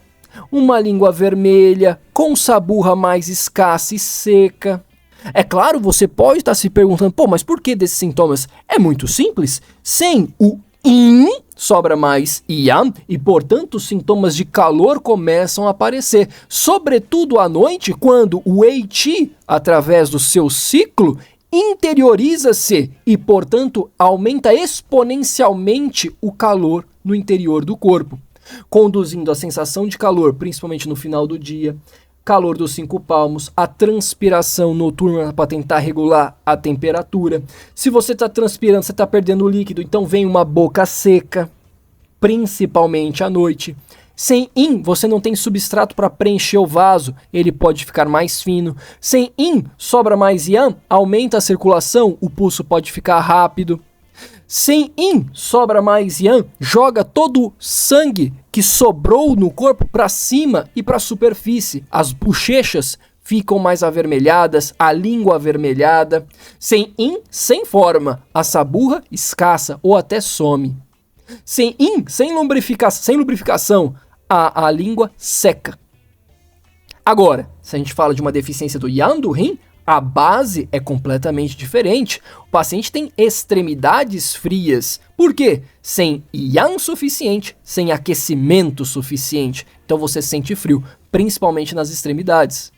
S1: uma língua vermelha, com saburra mais escassa e seca. É claro, você pode estar se perguntando, mas por que desses sintomas? É muito simples. Sem o yin, sobra mais yang e, portanto, os sintomas de calor começam a aparecer. Sobretudo à noite, quando o Qi, através do seu ciclo, interioriza-se e, portanto, aumenta exponencialmente o calor no interior do corpo, conduzindo a sensação de calor, principalmente no final do dia, calor dos 5 palmos, a transpiração noturna para tentar regular a temperatura. Se você está transpirando, você está perdendo líquido, então vem uma boca seca, principalmente à noite. Sem yin, você não tem substrato para preencher o vaso, ele pode ficar mais fino. Sem yin, sobra mais yang, aumenta a circulação, o pulso pode ficar rápido. Sem yin, sobra mais yang, joga todo o sangue que sobrou no corpo para cima e para a superfície. As bochechas ficam mais avermelhadas, a língua avermelhada. Sem yin, sem forma, a saburra escassa ou até some. Sem yin, sem lubrificação, a língua seca. Agora, se a gente fala de uma deficiência do yang do rim, A base é completamente diferente. O paciente tem extremidades frias. Por quê? Sem yang suficiente, sem aquecimento suficiente. Então você sente frio, principalmente nas extremidades.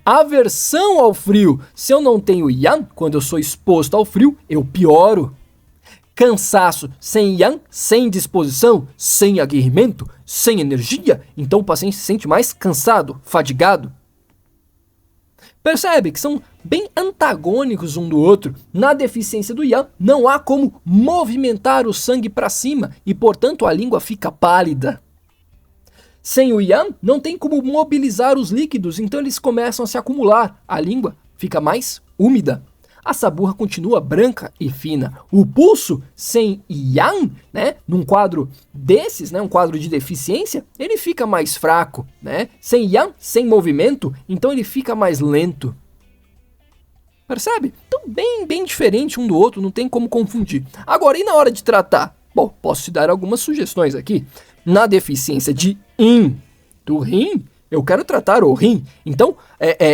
S1: Aversão ao frio. Se eu não tenho yang, quando eu sou exposto ao frio, eu pioro. Cansaço, sem yang, sem disposição, sem aguerrimento, sem energia, então o paciente se sente mais cansado, fadigado. Percebe que são bem antagônicos um do outro. Na deficiência do yang, não há como movimentar o sangue para cima e, portanto, a língua fica pálida. Sem o yang, não tem como mobilizar os líquidos, então eles começam a se acumular. A língua fica mais úmida. A saburra continua branca e fina. O pulso sem yang, né, num quadro desses, né, um quadro de deficiência, ele fica mais fraco, né? Sem yang, sem movimento, então ele fica mais lento. Percebe? Então bem diferente um do outro, não tem como confundir. Agora, e na hora de tratar? Bom, posso te dar algumas sugestões aqui. Na deficiência de yin do rim, eu quero tratar o rim. Então,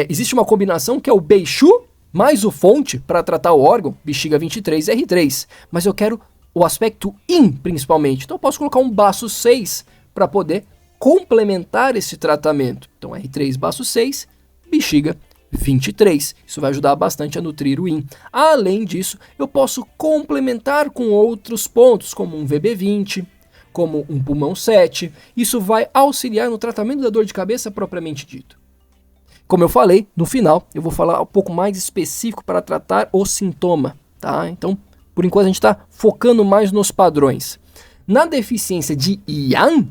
S1: existe uma combinação que é o Beichu mais o fonte para tratar o órgão, bexiga 23R3. Mas eu quero o aspecto yin, principalmente. Então eu posso colocar um baço 6 para poder complementar esse tratamento. Então R3 baço 6, bexiga 23. Isso vai ajudar bastante a nutrir o yin. Além disso, eu posso complementar com outros pontos, como um VB20, como um pulmão 7. Isso vai auxiliar no tratamento da dor de cabeça propriamente dito. Como eu falei, no final eu vou falar um pouco mais específico para tratar o sintoma, tá? Então, por enquanto a gente está focando mais nos padrões. Na deficiência de yang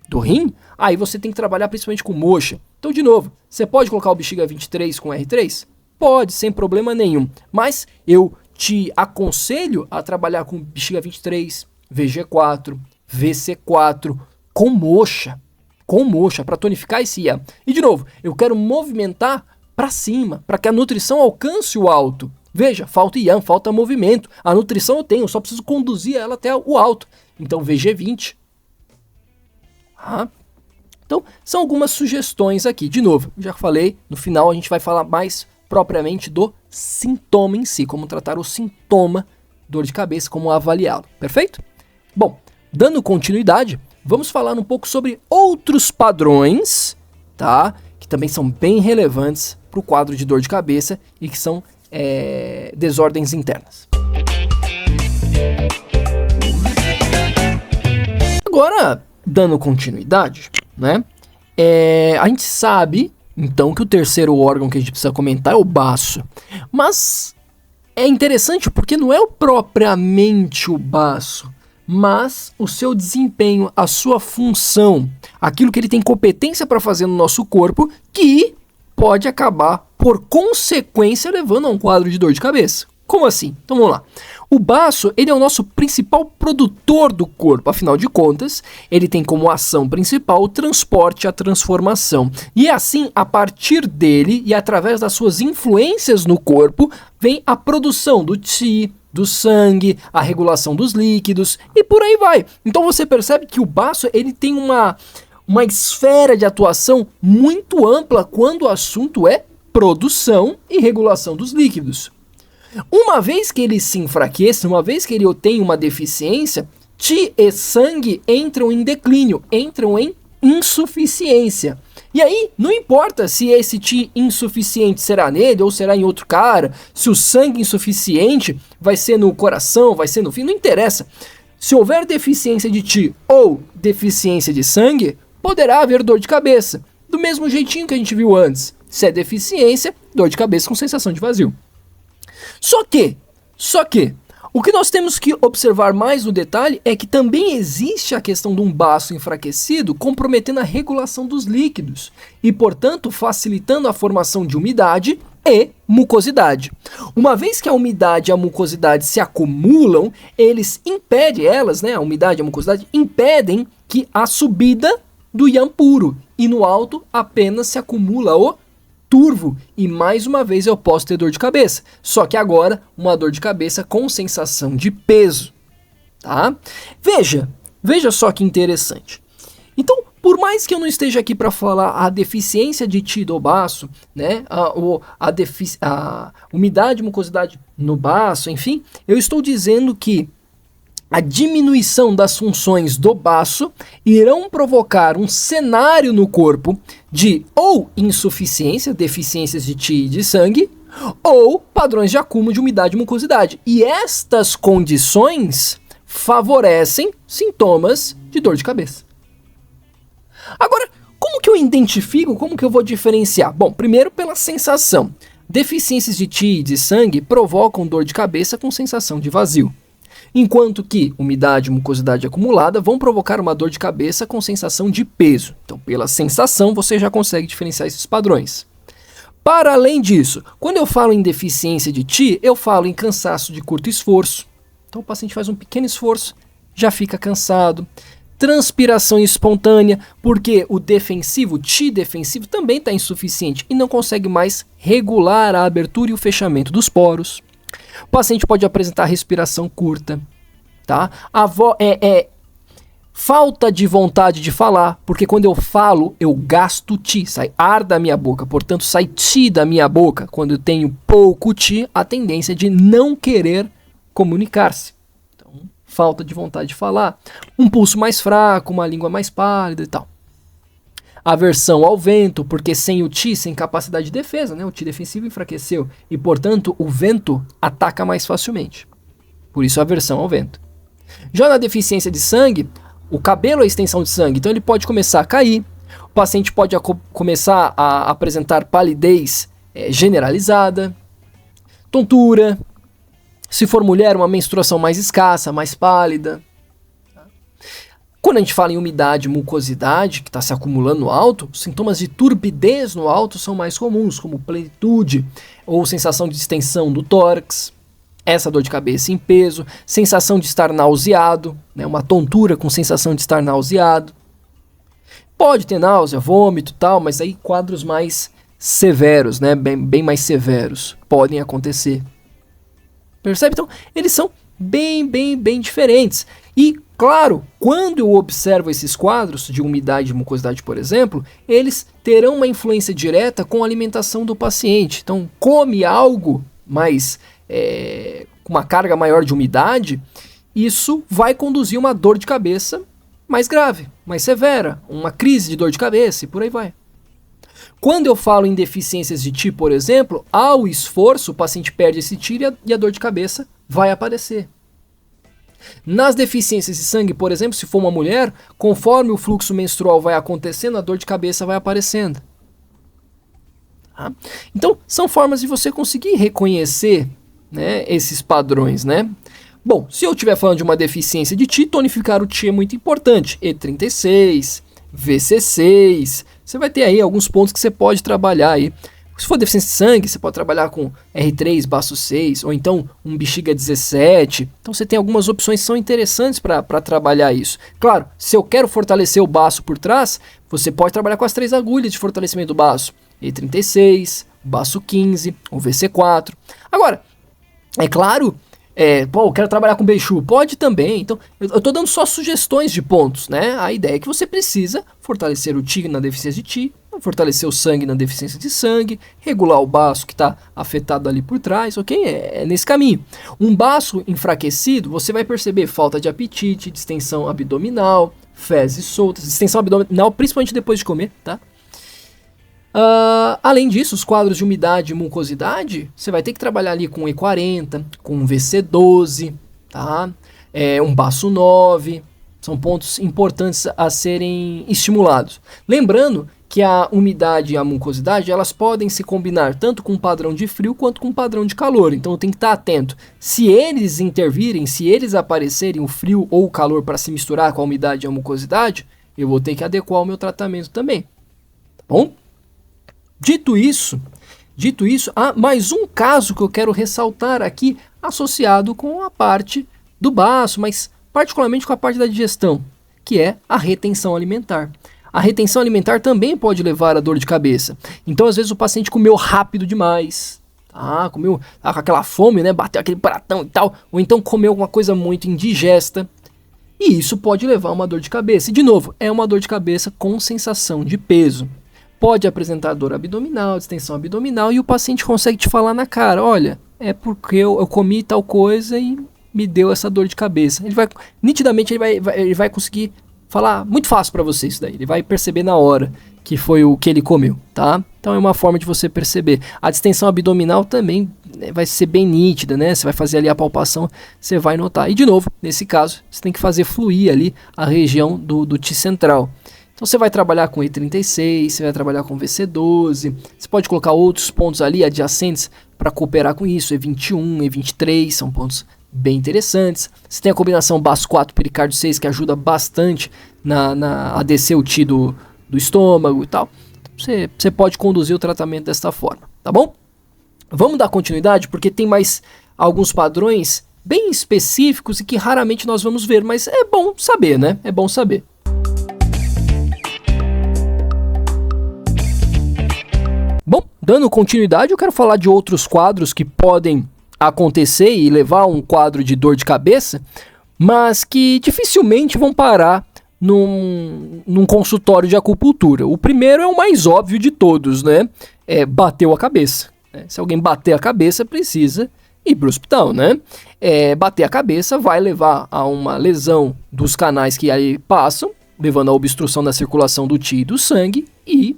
S1: do rim, aí você tem que trabalhar principalmente com moxa. Então, de novo, você pode colocar o bexiga 23 com R3? Pode, sem problema nenhum. Mas eu te aconselho a trabalhar com bexiga 23, VG4, VC4, com moxa para tonificar esse yang. E de novo, eu quero movimentar para cima, para que a nutrição alcance o alto. Veja, falta yang, falta movimento. A nutrição eu tenho, eu só preciso conduzir ela até o alto. Então VG20. Então, são algumas sugestões aqui. De novo, já falei, no final a gente vai falar mais propriamente do sintoma em si, como tratar o sintoma dor de cabeça, como avaliá-lo. Perfeito? Bom, dando continuidade, vamos falar um pouco sobre outros padrões, tá? Que também são bem relevantes para o quadro de dor de cabeça e que são desordens internas. Agora, dando continuidade, né? A gente sabe, então, que o terceiro órgão que a gente precisa comentar é o baço. Mas é interessante porque não é propriamente o baço, mas o seu desempenho, a sua função, aquilo que ele tem competência para fazer no nosso corpo, que pode acabar, por consequência, levando a um quadro de dor de cabeça. Como assim? Então vamos lá. O baço, ele é o nosso principal produtor do corpo, afinal de contas, ele tem como ação principal o transporte e a transformação. E assim, a partir dele e através das suas influências no corpo, vem a produção do qi, do sangue, a regulação dos líquidos e por aí vai. Então você percebe que o baço ele tem uma esfera de atuação muito ampla quando o assunto é produção e regulação dos líquidos. Uma vez que ele se enfraquece, uma vez que ele tem uma deficiência, qi e sangue entram em declínio, entram em insuficiência. E aí, não importa se esse qi insuficiente será nele ou será em outro cara, se o sangue insuficiente vai ser no coração, vai ser no fim, não interessa. Se houver deficiência de qi ou deficiência de sangue, poderá haver dor de cabeça. Do mesmo jeitinho que a gente viu antes. Se é deficiência, dor de cabeça com sensação de vazio. Só que, o que nós temos que observar mais no detalhe é que também existe a questão de um baço enfraquecido comprometendo a regulação dos líquidos e, portanto, facilitando a formação de umidade e mucosidade. Uma vez que a umidade e a mucosidade se acumulam, a umidade e a mucosidade impedem que a subida do yang puro e no alto apenas se acumula o turvo e mais uma vez eu posso ter dor de cabeça, só que agora uma dor de cabeça com sensação de peso, tá? Veja só que interessante. Então, Por mais que eu não esteja aqui para falar a deficiência de Ti do baço, né, a umidade e mucosidade no baço, enfim, eu estou dizendo que a diminuição das funções do baço irão provocar um cenário no corpo de ou insuficiência, deficiências de Ti e de sangue, ou padrões de acúmulo de umidade e mucosidade. E estas condições favorecem sintomas de dor de cabeça. Agora, como que eu identifico, como que eu vou diferenciar? Bom, primeiro pela sensação. Deficiências de Ti e de sangue provocam dor de cabeça com sensação de vazio. Enquanto que umidade e mucosidade acumulada vão provocar uma dor de cabeça com sensação de peso. Então, pela sensação, você já consegue diferenciar esses padrões. Para além disso, quando eu falo em deficiência de Ti, eu falo em cansaço de curto esforço. Então, o paciente faz um pequeno esforço, já fica cansado. Transpiração espontânea, porque o defensivo, Ti defensivo, também está insuficiente e não consegue mais regular a abertura e o fechamento dos poros. O paciente pode apresentar respiração curta, tá? Falta de vontade de falar, porque quando eu falo, eu gasto Ti, sai ar da minha boca, portanto sai Ti da minha boca. Quando eu tenho pouco Ti, a tendência é de não querer comunicar-se. Falta de vontade de falar, um pulso mais fraco, uma língua mais pálida e tal. Aversão ao vento, porque sem o Ti, sem capacidade de defesa, né? O Ti defensivo enfraqueceu e, portanto, o vento ataca mais facilmente. Por isso, aversão ao vento. Já na deficiência de sangue, o cabelo é extensão de sangue, então ele pode começar a cair, o paciente pode começar a apresentar palidez generalizada, tontura. Se for mulher, uma menstruação mais escassa, mais pálida. Quando a gente fala em umidade e mucosidade, que está se acumulando no alto, os sintomas de turbidez no alto são mais comuns, como plenitude ou sensação de distensão do tórax, essa dor de cabeça em peso, sensação de estar nauseado, né, uma tontura com sensação de estar nauseado. Pode ter náusea, vômito e tal, mas aí quadros mais severos, né, bem mais severos, podem acontecer. Percebe? Então, eles são bem diferentes. E, claro, quando eu observo esses quadros de umidade e mucosidade, por exemplo, eles terão uma influência direta com a alimentação do paciente. Então, come algo mais, com uma carga maior de umidade, isso vai conduzir uma dor de cabeça mais grave, mais severa, uma crise de dor de cabeça e por aí vai. Quando eu falo em deficiências de Ti, por exemplo, ao esforço, o paciente perde esse Ti e a dor de cabeça vai aparecer. Nas deficiências de sangue, por exemplo, se for uma mulher, conforme o fluxo menstrual vai acontecendo, a dor de cabeça vai aparecendo. Tá? Então, são formas de você conseguir reconhecer, né, esses padrões, né? Bom, se eu estiver falando de uma deficiência de Ti, tonificar o Ti é muito importante. E36, VC6, você vai ter aí alguns pontos que você pode trabalhar aí. Se for deficiência de sangue, você pode trabalhar com R3, baço 6, ou então um bexiga 17. Então você tem algumas opções que são interessantes para trabalhar isso. Claro, se eu quero fortalecer o baço por trás, você pode trabalhar com as 3 agulhas de fortalecimento do baço. E36, baço 15, ou VC4. Agora, é claro, eu quero trabalhar com Beixu, pode também. Então, eu estou dando só sugestões de pontos, né? A ideia é que você precisa fortalecer o Ti na deficiência de Ti, fortalecer o sangue na deficiência de sangue, regular o baço que está afetado ali por trás, ok? É nesse caminho. Um baço enfraquecido, você vai perceber falta de apetite, distensão abdominal, fezes soltas, distensão abdominal, principalmente depois de comer, tá? Além disso, os quadros de umidade e mucosidade, você vai ter que trabalhar ali com E40, com VC12, tá? Um baço 9, são pontos importantes a serem estimulados. Lembrando que a umidade e a mucosidade, elas podem se combinar tanto com um padrão de frio quanto com um padrão de calor. Então eu tenho que estar atento. Se eles intervirem, se eles aparecerem, o frio ou o calor para se misturar com a umidade e a mucosidade, eu vou ter que adequar o meu tratamento também. Tá bom? Dito isso, há mais um caso que eu quero ressaltar aqui, associado com a parte do baço, mas particularmente com a parte da digestão, que é a retenção alimentar. A retenção alimentar também pode levar a dor de cabeça. Então, às vezes, o paciente comeu rápido com aquela fome, né? Bateu aquele pratão e tal, ou então comeu alguma coisa muito indigesta. E isso pode levar a uma dor de cabeça. E, de novo, é uma dor de cabeça com sensação de peso. Pode apresentar dor abdominal, distensão abdominal, e o paciente consegue te falar na cara, olha, é porque eu comi tal coisa e me deu essa dor de cabeça. Nitidamente, ele vai conseguir falar muito fácil para você isso daí. Ele vai perceber na hora que foi o que ele comeu, tá? Então é uma forma de você perceber. A distensão abdominal também vai ser bem nítida, né? Você vai fazer ali a palpação, você vai notar. E de novo, nesse caso, você tem que fazer fluir ali a região do Ti central. Então você vai trabalhar com E36, você vai trabalhar com VC12, você pode colocar outros pontos ali adjacentes para cooperar com isso, E21, E23, são pontos bem interessantes. Você tem a combinação baço 4, pericárdio 6, que ajuda bastante a descer o Ti do estômago e tal. Você pode conduzir o tratamento desta forma, tá bom? Vamos dar continuidade, porque tem mais alguns padrões bem específicos e que raramente nós vamos ver, mas é bom saber, né? É bom saber. Bom, dando continuidade, eu quero falar de outros quadros que podem acontecer e levar a um quadro de dor de cabeça, mas que dificilmente vão parar num consultório de acupuntura. O primeiro é o mais óbvio de todos, né? Bateu a cabeça. Se alguém bater a cabeça, precisa ir para o hospital, né? Bater a cabeça vai levar a uma lesão dos canais que aí passam, levando à obstrução da circulação do Ti e do sangue, e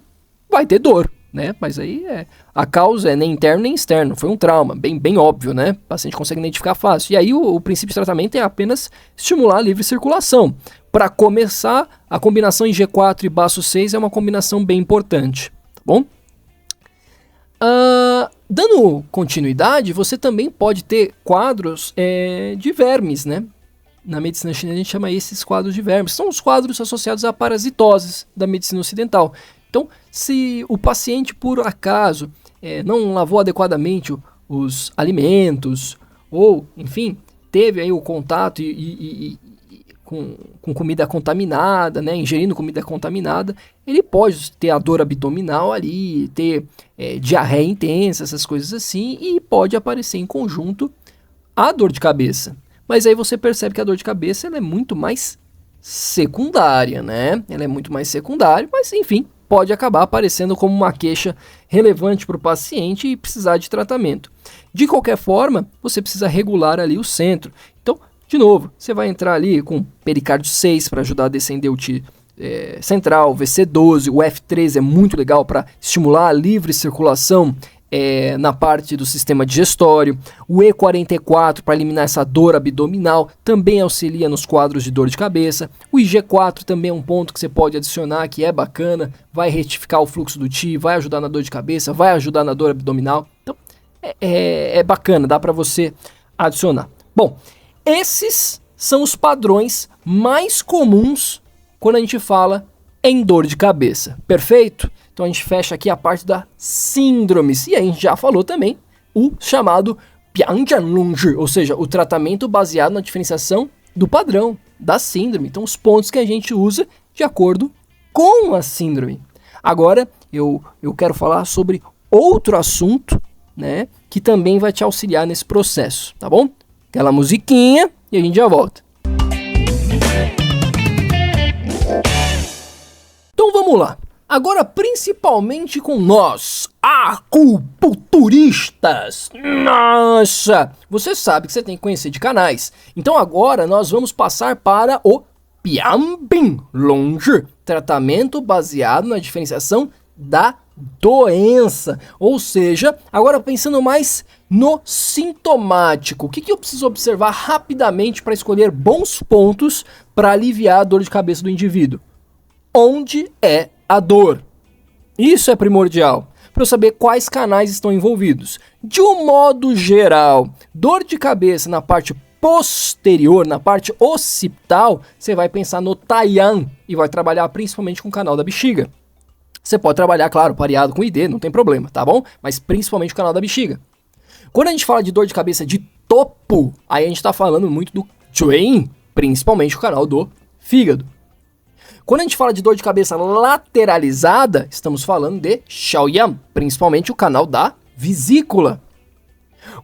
S1: vai ter dor, né? Mas aí a causa é nem interno nem externo, foi um trauma, bem óbvio, né? O paciente consegue identificar fácil. E aí o princípio de tratamento é apenas estimular a livre circulação. Para começar, a combinação IG4 e baço 6 é uma combinação bem importante, tá bom? Dando continuidade, você também pode ter quadros de vermes, né? Na medicina chinesa a gente chama esses quadros de vermes. São os quadros associados a parasitoses da medicina ocidental. Então, se o paciente, por acaso, não lavou adequadamente os alimentos, ou, enfim, teve aí o contato com comida contaminada, né, ingerindo comida contaminada, ele pode ter a dor abdominal ali, ter diarreia intensa, essas coisas assim, e pode aparecer em conjunto a dor de cabeça. Mas aí você percebe que a dor de cabeça ela é muito mais secundária, né? Ela é muito mais secundária, mas enfim, pode acabar aparecendo como uma queixa relevante para o paciente e precisar de tratamento. De qualquer forma, você precisa regular ali o centro. Então, de novo, você vai entrar ali com pericárdio 6 para ajudar a descender o Ti central, VC12, o F3 é muito legal para estimular a livre circulação na parte do sistema digestório, o E44 para eliminar essa dor abdominal, também auxilia nos quadros de dor de cabeça, o IG4 também é um ponto que você pode adicionar, que é bacana, vai retificar o fluxo do Ti, vai ajudar na dor de cabeça, vai ajudar na dor abdominal, então é bacana, dá para você adicionar. Bom, esses são os padrões mais comuns quando a gente fala em dor de cabeça, perfeito? Então a gente fecha aqui a parte da síndromes. E aí a gente já falou também o chamado Pianjianlong, ou seja, o tratamento baseado na diferenciação do padrão da síndrome. Então os pontos que a gente usa de acordo com a síndrome. Agora eu quero falar sobre outro assunto, né, que também vai te auxiliar nesse processo, tá bom? Aquela musiquinha e a gente já volta. Então vamos lá. Agora, principalmente com nós, acupunturistas. Nossa! Você sabe que você tem que conhecer de canais. Então agora nós vamos passar para o Pianjianlong, tratamento baseado na diferenciação da doença. Ou seja, agora pensando mais no sintomático. O que eu preciso observar rapidamente para escolher bons pontos para aliviar a dor de cabeça do indivíduo? Onde é a dor? Isso é primordial para eu saber quais canais estão envolvidos. De um modo geral, dor de cabeça na parte posterior, na parte occipital, você vai pensar no Taiyan e vai trabalhar principalmente com o canal da bexiga. Você pode trabalhar, claro, pareado com ID, não tem problema, tá bom? Mas principalmente o canal da bexiga. Quando a gente fala de dor de cabeça de topo, aí a gente está falando muito do Zhuan, principalmente o canal do fígado. Quando a gente fala de dor de cabeça lateralizada, estamos falando de Shaoyan, principalmente o canal da vesícula.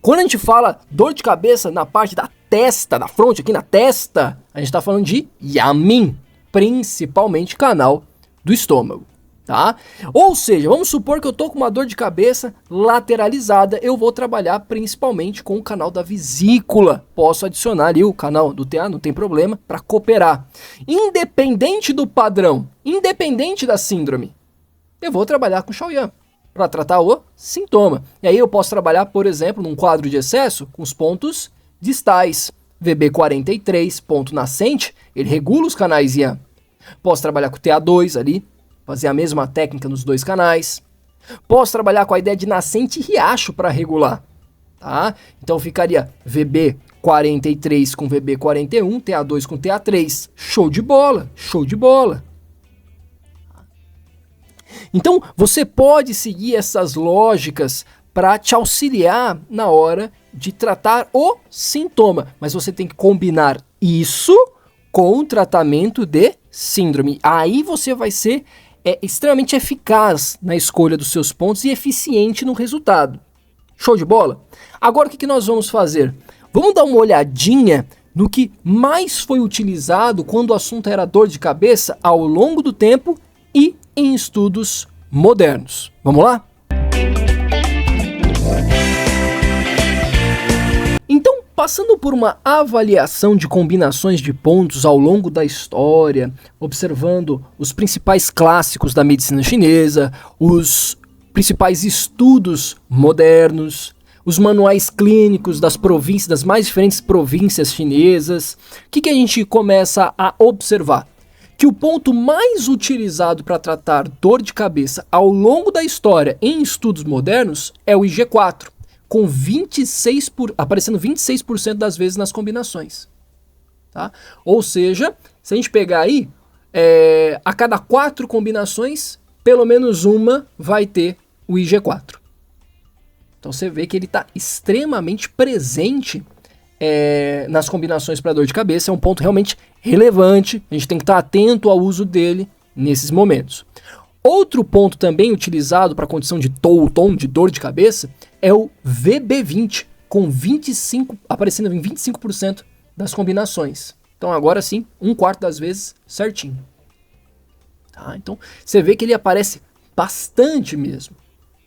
S1: Quando a gente fala dor de cabeça na parte da testa, da fronte, aqui na testa, a gente está falando de yamin, principalmente canal do estômago, tá? Ou seja, vamos supor que eu tô com uma dor de cabeça lateralizada, eu vou trabalhar principalmente com o canal da vesícula. Posso adicionar ali o canal do TA, não tem problema, para cooperar. Independente do padrão, independente da síndrome, eu vou trabalhar com Shaoyan para tratar o sintoma. E aí eu posso trabalhar, por exemplo, num quadro de excesso com os pontos distais. VB43, ponto nascente, ele regula os canais Yan. Posso trabalhar com o TA2 ali, fazer a mesma técnica nos dois canais. Posso trabalhar com a ideia de nascente riacho para regular, tá? Então ficaria VB43 com VB41, TA2 com TA3. Show de bola, show de bola. Então, você pode seguir essas lógicas para te auxiliar na hora de tratar o sintoma, mas você tem que combinar isso com o tratamento de síndrome. Aí você vai ser extremamente eficaz na escolha dos seus pontos e eficiente no resultado. Show de bola? Agora o que nós vamos fazer? Vamos dar uma olhadinha no que mais foi utilizado quando o assunto era dor de cabeça ao longo do tempo e em estudos modernos. Vamos lá? Então, passando por uma avaliação de combinações de pontos ao longo da história, observando os principais clássicos da medicina chinesa, os principais estudos modernos, os manuais clínicos das províncias, das mais diferentes províncias chinesas, o que a gente começa a observar? Que o ponto mais utilizado para tratar dor de cabeça ao longo da história em estudos modernos é o IG4, com aparecendo 26% das vezes nas combinações. Tá? Ou seja, se a gente pegar aí, a cada 4 combinações, pelo menos uma vai ter o IG4. Então você vê que ele está extremamente presente nas combinações para dor de cabeça. É um ponto realmente relevante, a gente tem que estar atento ao uso dele nesses momentos. Outro ponto também utilizado para a condição de tom de dor de cabeça é o VB20, com 25, aparecendo em 25% das combinações. Então agora sim, 1/4 das vezes certinho. Tá? Então você vê que ele aparece bastante mesmo.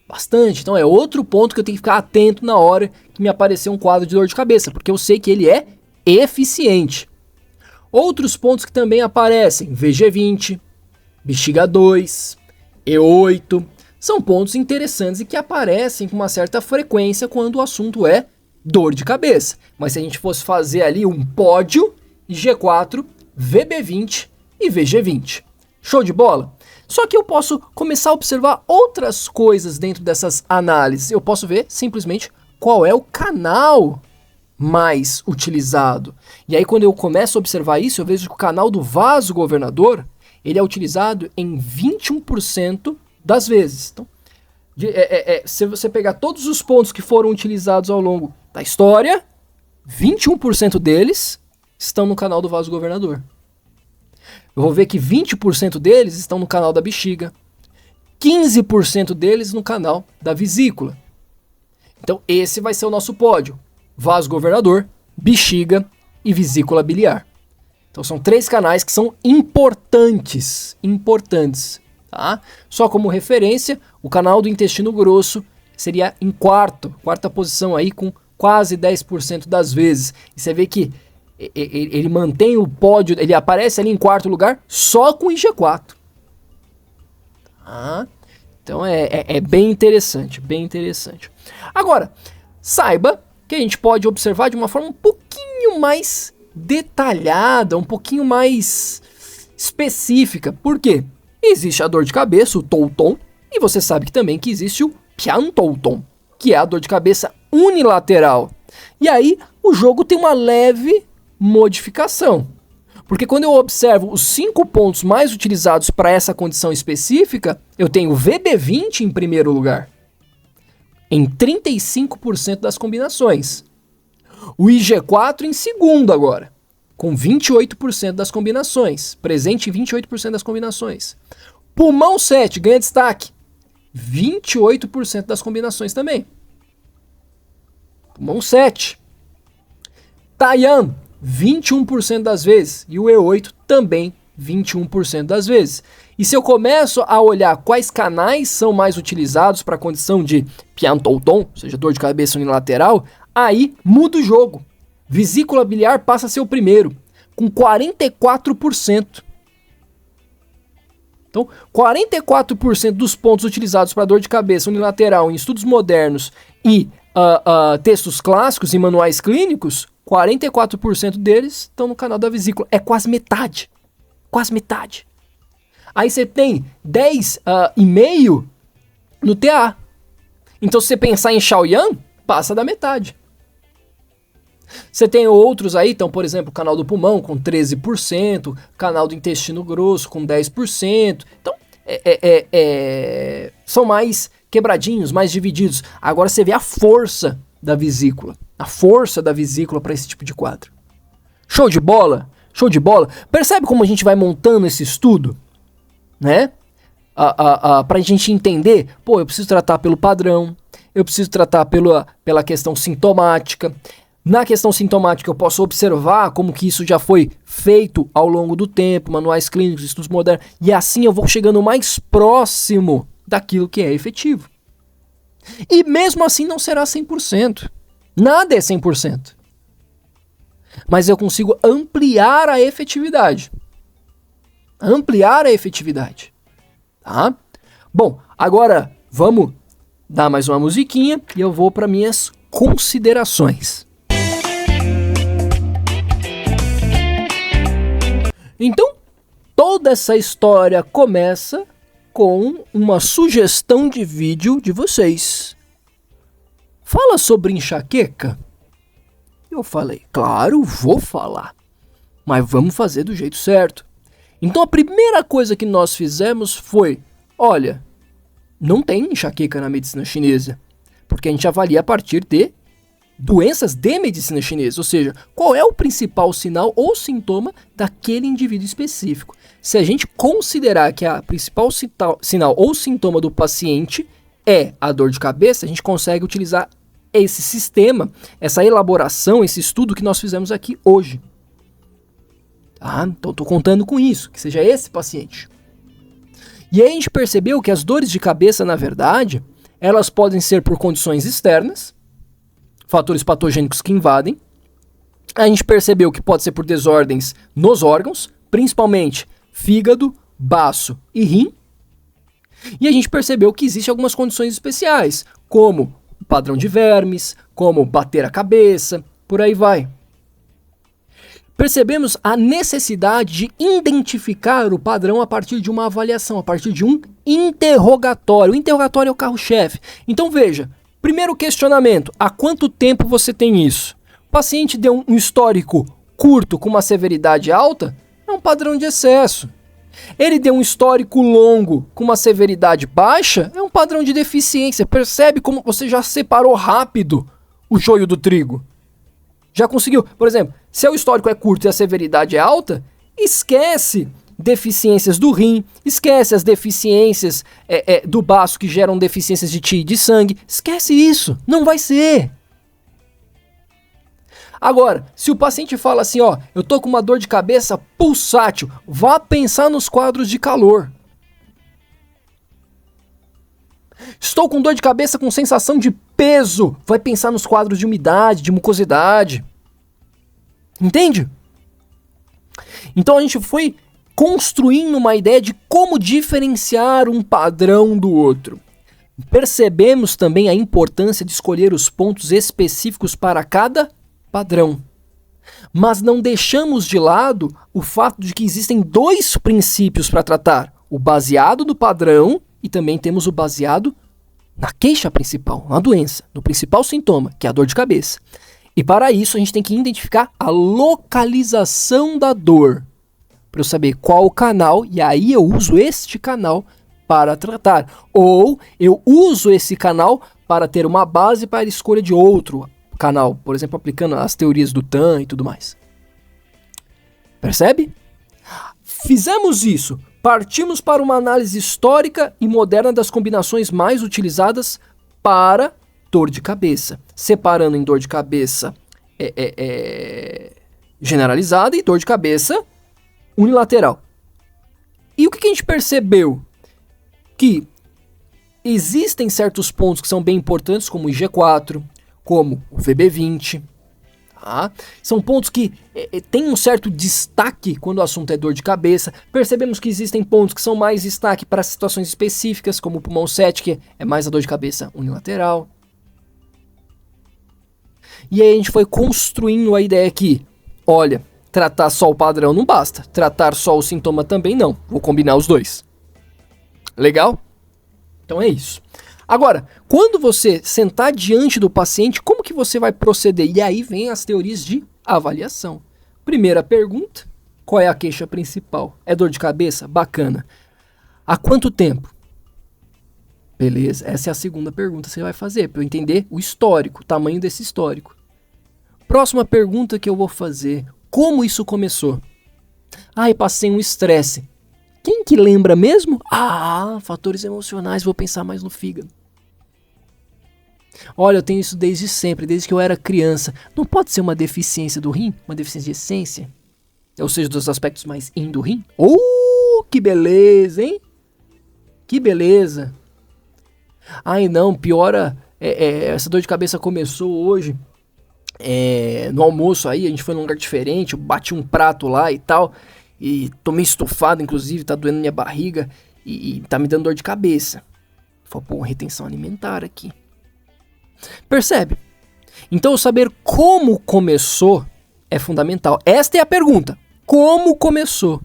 S1: Bastante. Então é outro ponto que eu tenho que ficar atento na hora que me aparecer um quadro de dor de cabeça, porque eu sei que ele é eficiente. Outros pontos que também aparecem, VG20, bexiga 2, E8, são pontos interessantes e que aparecem com uma certa frequência quando o assunto é dor de cabeça. Mas se a gente fosse fazer ali um pódio, IG4, VB20 e VG20. Show de bola? Só que eu posso começar a observar outras coisas dentro dessas análises. Eu posso ver simplesmente qual é o canal mais utilizado. E aí quando eu começo a observar isso, eu vejo que o canal do vaso governador, ele é utilizado em 21% das vezes. Então, se você pegar todos os pontos que foram utilizados ao longo da história, 21% deles estão no canal do vaso governador. Eu vou ver que 20% deles estão no canal da bexiga, 15% deles no canal da vesícula. Então esse vai ser o nosso pódio: vaso governador, bexiga e vesícula biliar. Então são 3 canais que são importantes, tá? Só como referência, o canal do intestino grosso seria em quarta posição aí, com quase 10% das vezes. E você vê que ele mantém o pódio, ele aparece ali em 4º lugar só com IG4. Tá? Então é bem interessante, bem interessante. Agora, saiba que a gente pode observar de uma forma um pouquinho mais detalhada, um pouquinho mais específica. Por quê? Existe a dor de cabeça, o touton, e você sabe que também que existe o piantouton, que é a dor de cabeça unilateral. E aí o jogo tem uma leve modificação. Porque quando eu observo os 5 pontos mais utilizados para essa condição específica, eu tenho o VB20 em primeiro lugar, em 35% das combinações. O IG4 em segundo agora, com 28% das combinações, presente em 28% das combinações. Pulmão 7 ganha destaque, 28% das combinações também. pulmão 7. Taiyang, 21% das vezes. E o E8 também 21% das vezes. E se eu começo a olhar quais canais são mais utilizados para a condição de piantouton, ou seja, dor de cabeça unilateral, aí muda o jogo. Vesícula biliar passa a ser o primeiro, com 44%. Então, 44% dos pontos utilizados para dor de cabeça unilateral em estudos modernos e textos clássicos e manuais clínicos, 44% deles estão no canal da vesícula. É quase metade. Quase metade. Aí você tem 10,5% no TA. Então, se você pensar em Shaoyan, passa da metade. Você tem outros aí, então, por exemplo, o canal do pulmão com 13%, canal do intestino grosso com 10%. Então, são mais quebradinhos, mais divididos. Agora você vê a força da vesícula. A força da vesícula para esse tipo de quadro. Show de bola? Show de bola? Percebe como a gente vai montando esse estudo? Né? Pra gente entender, pô, eu preciso tratar pelo padrão, eu preciso tratar pela questão sintomática. Na questão sintomática eu posso observar como que isso já foi feito ao longo do tempo, manuais clínicos, estudos modernos, e assim eu vou chegando mais próximo daquilo que é efetivo. E mesmo assim não será 100%. Nada é 100%. Mas eu consigo ampliar a efetividade. Ampliar a efetividade. Tá? Bom, agora vamos dar mais uma musiquinha e eu vou para minhas considerações. Então, toda essa história começa com uma sugestão de vídeo de vocês. Fala sobre enxaqueca? Eu falei, claro, vou falar. Mas vamos fazer do jeito certo. Então a primeira coisa que nós fizemos foi, olha, não tem enxaqueca na medicina chinesa. Porque a gente avalia a partir de doenças de medicina chinesa, ou seja, qual é o principal sinal ou sintoma daquele indivíduo específico. Se a gente considerar que a principal sinal ou sintoma do paciente é a dor de cabeça, a gente consegue utilizar esse sistema, essa elaboração, esse estudo que nós fizemos aqui hoje. Tá? Então estou contando com isso, que seja esse paciente. E aí a gente percebeu que as dores de cabeça, na verdade, elas podem ser por condições externas, fatores patogênicos que invadem. A gente percebeu que pode ser por desordens nos órgãos, principalmente fígado, baço e rim. E a gente percebeu que existem algumas condições especiais, como o padrão de vermes, como bater a cabeça, por aí vai. Percebemos a necessidade de identificar o padrão a partir de uma avaliação, a partir de um interrogatório. O interrogatório é o carro-chefe. Então veja, primeiro questionamento, há quanto tempo você tem isso? O paciente deu um histórico curto com uma severidade alta, é um padrão de excesso. Ele deu um histórico longo com uma severidade baixa, é um padrão de deficiência. Percebe como você já separou rápido o joio do trigo? Já conseguiu? Por exemplo, se o histórico é curto e a severidade é alta, esquece deficiências do rim, esquece as deficiências do baço que geram deficiências de ti e de sangue. Esquece isso, não vai ser. Agora, se o paciente fala assim, ó, eu tô com uma dor de cabeça pulsátil, vá pensar nos quadros de calor. Estou com dor de cabeça com sensação de peso, vai pensar nos quadros de umidade, de mucosidade. Entende? Então a gente foi construindo uma ideia de como diferenciar um padrão do outro. Percebemos também a importância de escolher os pontos específicos para cada padrão. Mas não deixamos de lado o fato de que existem dois princípios para tratar: o baseado no padrão e também temos o baseado na queixa principal, na doença, no principal sintoma, que é a dor de cabeça. E para isso a gente tem que identificar a localização da dor, para eu saber qual o canal, e aí eu uso este canal para tratar. Ou eu uso esse canal para ter uma base para a escolha de outro canal, por exemplo, aplicando as teorias do TAN e tudo mais. Percebe? Fizemos isso. Partimos para uma análise histórica e moderna das combinações mais utilizadas para dor de cabeça, separando em dor de cabeça generalizada e dor de cabeça unilateral. E o que a gente percebeu? Que existem certos pontos que são bem importantes, como o IG4, como o VB20. Tá? São pontos que têm um certo destaque quando o assunto é dor de cabeça. Percebemos que existem pontos que são mais destaque para situações específicas, como o pulmão 7, que é mais a dor de cabeça unilateral. E aí a gente foi construindo a ideia que, olha, tratar só o padrão não basta, tratar só o sintoma também não. Vou combinar os dois. Legal? Então é isso. Agora, quando você sentar diante do paciente, como que você vai proceder? E aí vem as teorias de avaliação. Primeira pergunta, qual é a queixa principal? É dor de cabeça? Bacana. Há quanto tempo? Beleza, essa é a segunda pergunta que você vai fazer, para eu entender o histórico, o tamanho desse histórico. Próxima pergunta que eu vou fazer, como isso começou? Eu passei um estresse. Quem que lembra mesmo? Fatores emocionais, vou pensar mais no fígado. Olha, eu tenho isso desde sempre, desde que eu era criança. Não pode ser uma deficiência do rim? Uma deficiência de essência? Ou seja, dos aspectos mais do rim? Que beleza, hein? Que beleza. Não, piora. Essa dor de cabeça começou hoje. No almoço aí, a gente foi num lugar diferente, eu bati um prato lá e tal. E tô meio estufado, inclusive, tá doendo minha barriga e tá me dando dor de cabeça. Falei, retenção alimentar aqui. Percebe? Então, saber como começou é fundamental. Esta é a pergunta. Como começou?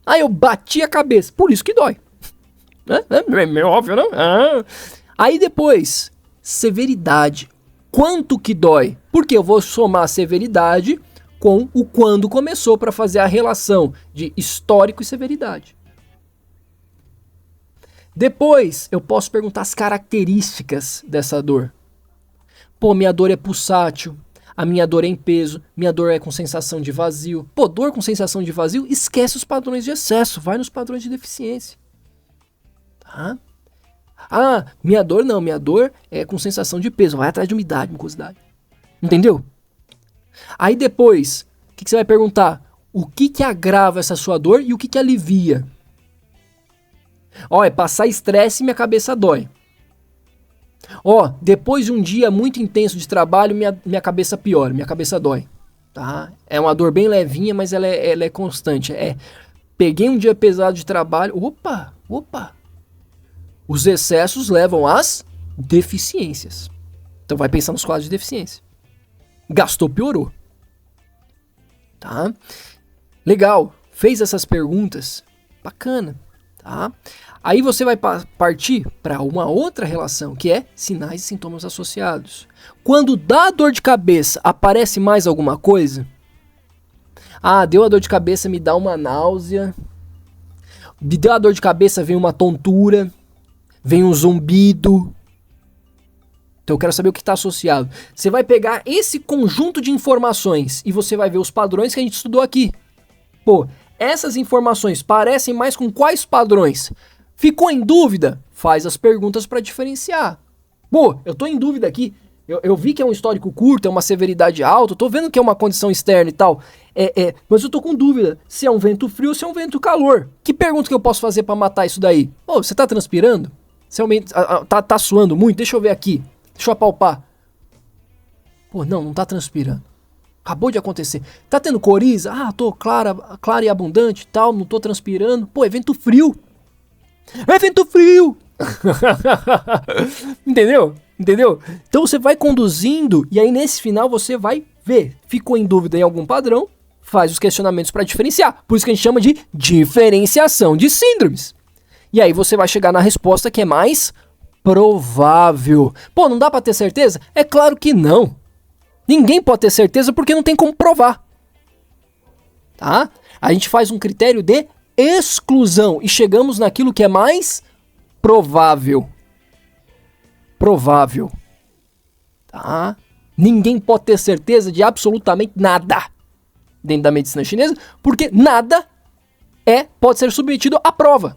S1: Eu bati a cabeça, por isso que dói. É óbvio, não? Aí depois, severidade. Quanto que dói? Porque eu vou somar a severidade com o quando começou para fazer a relação de histórico e severidade. Depois, eu posso perguntar as características dessa dor. Minha dor é pulsátil, a minha dor é em peso, minha dor é com sensação de vazio. Dor com sensação de vazio, esquece os padrões de excesso, vai nos padrões de deficiência. Tá? Minha dor não, minha dor é com sensação de peso, vai atrás de umidade, mucosidade. Entendeu? Aí depois, o que você vai perguntar? O que agrava essa sua dor e o que alivia? É passar estresse e minha cabeça dói. Depois de um dia muito intenso de trabalho, minha cabeça piora, minha cabeça dói. Tá? É uma dor bem levinha, mas ela é constante. Peguei um dia pesado de trabalho, opa! Os excessos levam às deficiências. Então vai pensar nos quadros de deficiência. Gastou, piorou. Tá? Legal, fez essas perguntas, bacana, tá? Aí você vai partir para uma outra relação, que é sinais e sintomas associados. Quando dá dor de cabeça, aparece mais alguma coisa? Deu a dor de cabeça, me dá uma náusea. Me deu a dor de cabeça, vem uma tontura, vem um zumbido. Então eu quero saber o que está associado. Você vai pegar esse conjunto de informações e você vai ver os padrões que a gente estudou aqui. Essas informações parecem mais com quais padrões? Ficou em dúvida? Faz as perguntas para diferenciar. Eu tô em dúvida aqui. Eu vi que é um histórico curto, é uma severidade alta, eu tô vendo que é uma condição externa e tal. Mas eu tô com dúvida se é um vento frio ou se é um vento calor. Que pergunta que eu posso fazer para matar isso daí? Você tá transpirando? Você tá suando muito? Deixa eu ver aqui. Deixa eu apalpar. Não tá transpirando. Acabou de acontecer. Tá tendo coriza? Tô clara e abundante e tal, não tô transpirando. É vento frio. É vento frio! Entendeu? Então você vai conduzindo e aí nesse final você vai ver. Ficou em dúvida em algum padrão? Faz os questionamentos para diferenciar. Por isso que a gente chama de diferenciação de síndromes. E aí você vai chegar na resposta que é mais provável. Não dá para ter certeza? É claro que não. Ninguém pode ter certeza porque não tem como provar. Tá? A gente faz um critério de exclusão e chegamos naquilo que é mais provável. Tá? Ninguém pode ter certeza de absolutamente nada dentro da medicina chinesa, porque nada pode ser submetido à prova.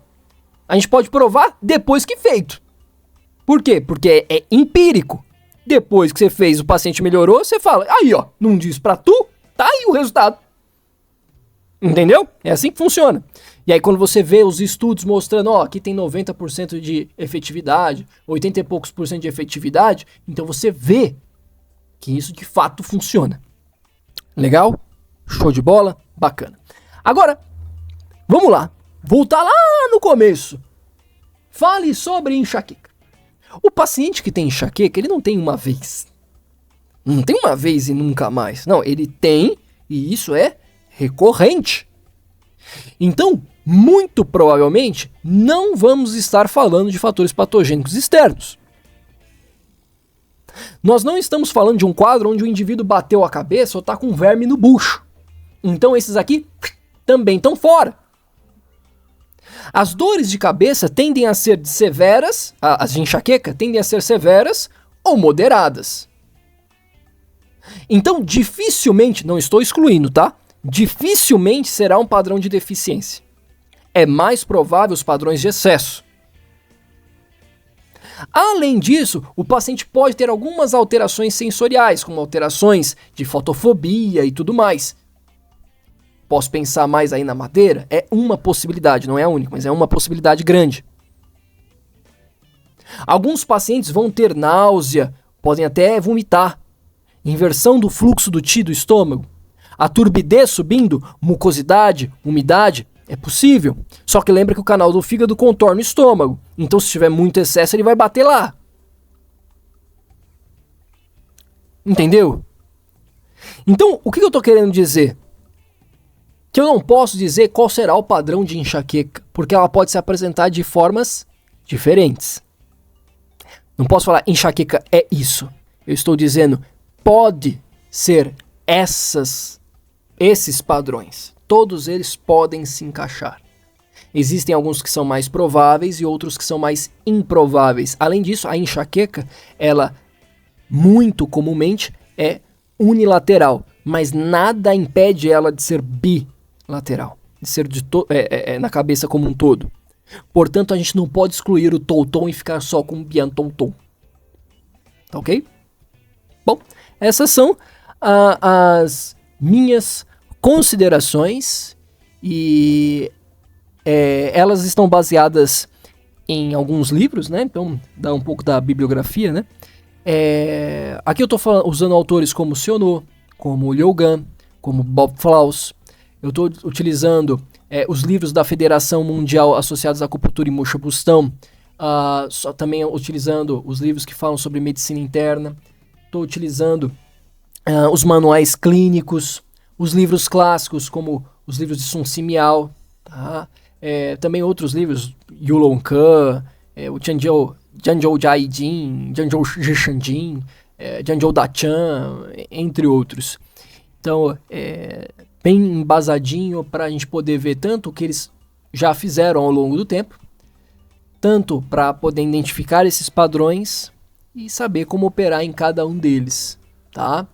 S1: A gente pode provar depois que feito. Por quê? Porque é empírico. Depois que você fez, o paciente melhorou, você fala, aí ó, não diz pra tu, tá aí o resultado. Entendeu? É assim que funciona. E aí quando você vê os estudos mostrando, ó, aqui tem 90% de efetividade, 80 e poucos por cento de efetividade, então você vê que isso de fato funciona. Legal? Show de bola? Bacana. Agora, vamos lá. Voltar lá no começo. Fale sobre enxaqueca. O paciente que tem enxaqueca, ele não tem uma vez. Não tem uma vez e nunca mais. Não, ele tem, e isso é recorrente. Então, muito provavelmente, não vamos estar falando de fatores patogênicos externos. Nós não estamos falando de um quadro onde o indivíduo bateu a cabeça ou está com verme no bucho. Então esses aqui também estão fora. As dores de cabeça tendem a ser severas, as de enxaqueca tendem a ser severas ou moderadas. Então dificilmente, não estou excluindo, tá? Dificilmente será um padrão de deficiência. É mais provável os padrões de excesso. Além disso, o paciente pode ter algumas alterações sensoriais, como alterações de fotofobia e tudo mais. Posso pensar mais aí na madeira? É uma possibilidade, não é a única, mas é uma possibilidade grande. Alguns pacientes vão ter náusea, podem até vomitar, inversão do fluxo do Qi do estômago, a turbidez subindo, mucosidade, umidade, é possível. Só que lembra que o canal do fígado contorna o estômago, então se tiver muito excesso ele vai bater lá. Entendeu? Então, o que eu tô querendo dizer? Que eu não posso dizer qual será o padrão de enxaqueca, porque ela pode se apresentar de formas diferentes. Não posso falar enxaqueca é isso. Eu estou dizendo pode ser esses padrões. Todos eles podem se encaixar. Existem alguns que são mais prováveis e outros que são mais improváveis. Além disso, a enxaqueca, ela muito comumente é unilateral, mas nada impede ela de ser bilateral, de ser na cabeça como um todo. Portanto, a gente não pode excluir o touton e ficar só com o bian-touton. Tá ok? Bom, essas são as minhas considerações e elas estão baseadas em alguns livros, né? Então, dá um pouco da bibliografia, né? Aqui eu estou usando autores como Sionô, como Liu Gan, como Bob Flaus. Eu estou utilizando os livros da Federação Mundial Associados à Acupuntura e Moxibustão, também utilizando os livros que falam sobre medicina interna. Estou utilizando os manuais clínicos, os livros clássicos, como os livros de Sun Si Miao, tá? Também outros livros, Yulong Ke, o Jianzhou Jai Jin, Jianzhou Zhishan Jin, Jianzhou Da Chan, entre outros. Então, bem embasadinho para a gente poder ver tanto o que eles já fizeram ao longo do tempo, tanto para poder identificar esses padrões e saber como operar em cada um deles, tá?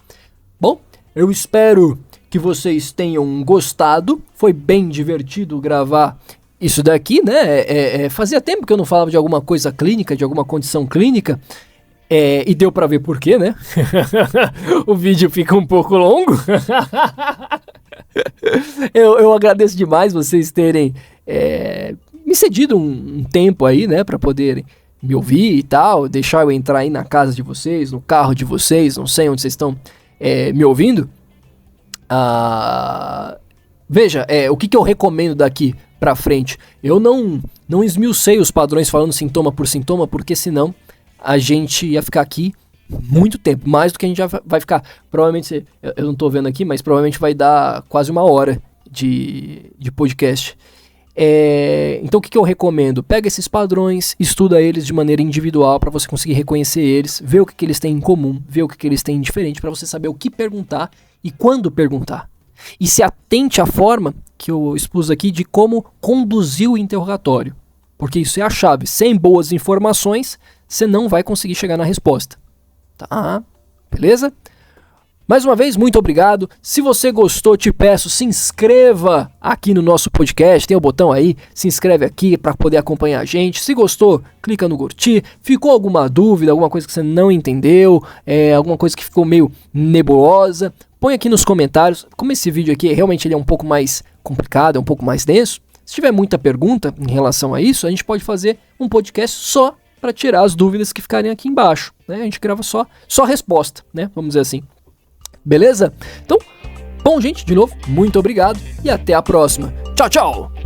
S1: Bom, eu espero que vocês tenham gostado. Foi bem divertido gravar isso daqui, né? Fazia tempo que eu não falava de alguma coisa clínica, de alguma condição clínica, e deu pra ver por quê, né? O vídeo fica um pouco longo. Eu agradeço demais vocês terem me cedido um tempo aí, né? Pra poderem me ouvir e tal, deixar eu entrar aí na casa de vocês, no carro de vocês, não sei onde vocês estão me ouvindo. Veja, o que eu recomendo daqui pra frente? Eu não esmiucei os padrões falando sintoma por sintoma, porque senão a gente ia ficar aqui muito tempo, mais do que a gente já vai ficar. Provavelmente, eu não tô vendo aqui, mas provavelmente vai dar quase 1 hora de podcast. Então o que eu recomendo? Pega esses padrões, estuda eles de maneira individual para você conseguir reconhecer eles, ver o que eles têm em comum, ver o que eles têm de diferente, para você saber o que perguntar e quando perguntar. E se atente à forma que eu expus aqui de como conduzir o interrogatório, porque isso é a chave. Sem boas informações, você não vai conseguir chegar na resposta. Tá? Beleza? Mais uma vez, muito obrigado. Se você gostou, te peço, se inscreva aqui no nosso podcast. Tem o botão aí, se inscreve aqui para poder acompanhar a gente. Se gostou, clica no curtir. Ficou alguma dúvida, alguma coisa que você não entendeu, alguma coisa que ficou meio nebulosa, põe aqui nos comentários. Como esse vídeo aqui realmente ele é um pouco mais complicado, é um pouco mais denso, se tiver muita pergunta em relação a isso, a gente pode fazer um podcast só para tirar as dúvidas que ficarem aqui embaixo, né? A gente grava só resposta, né? Vamos dizer assim. Beleza? Então, bom, gente, de novo, muito obrigado e até a próxima. Tchau, tchau!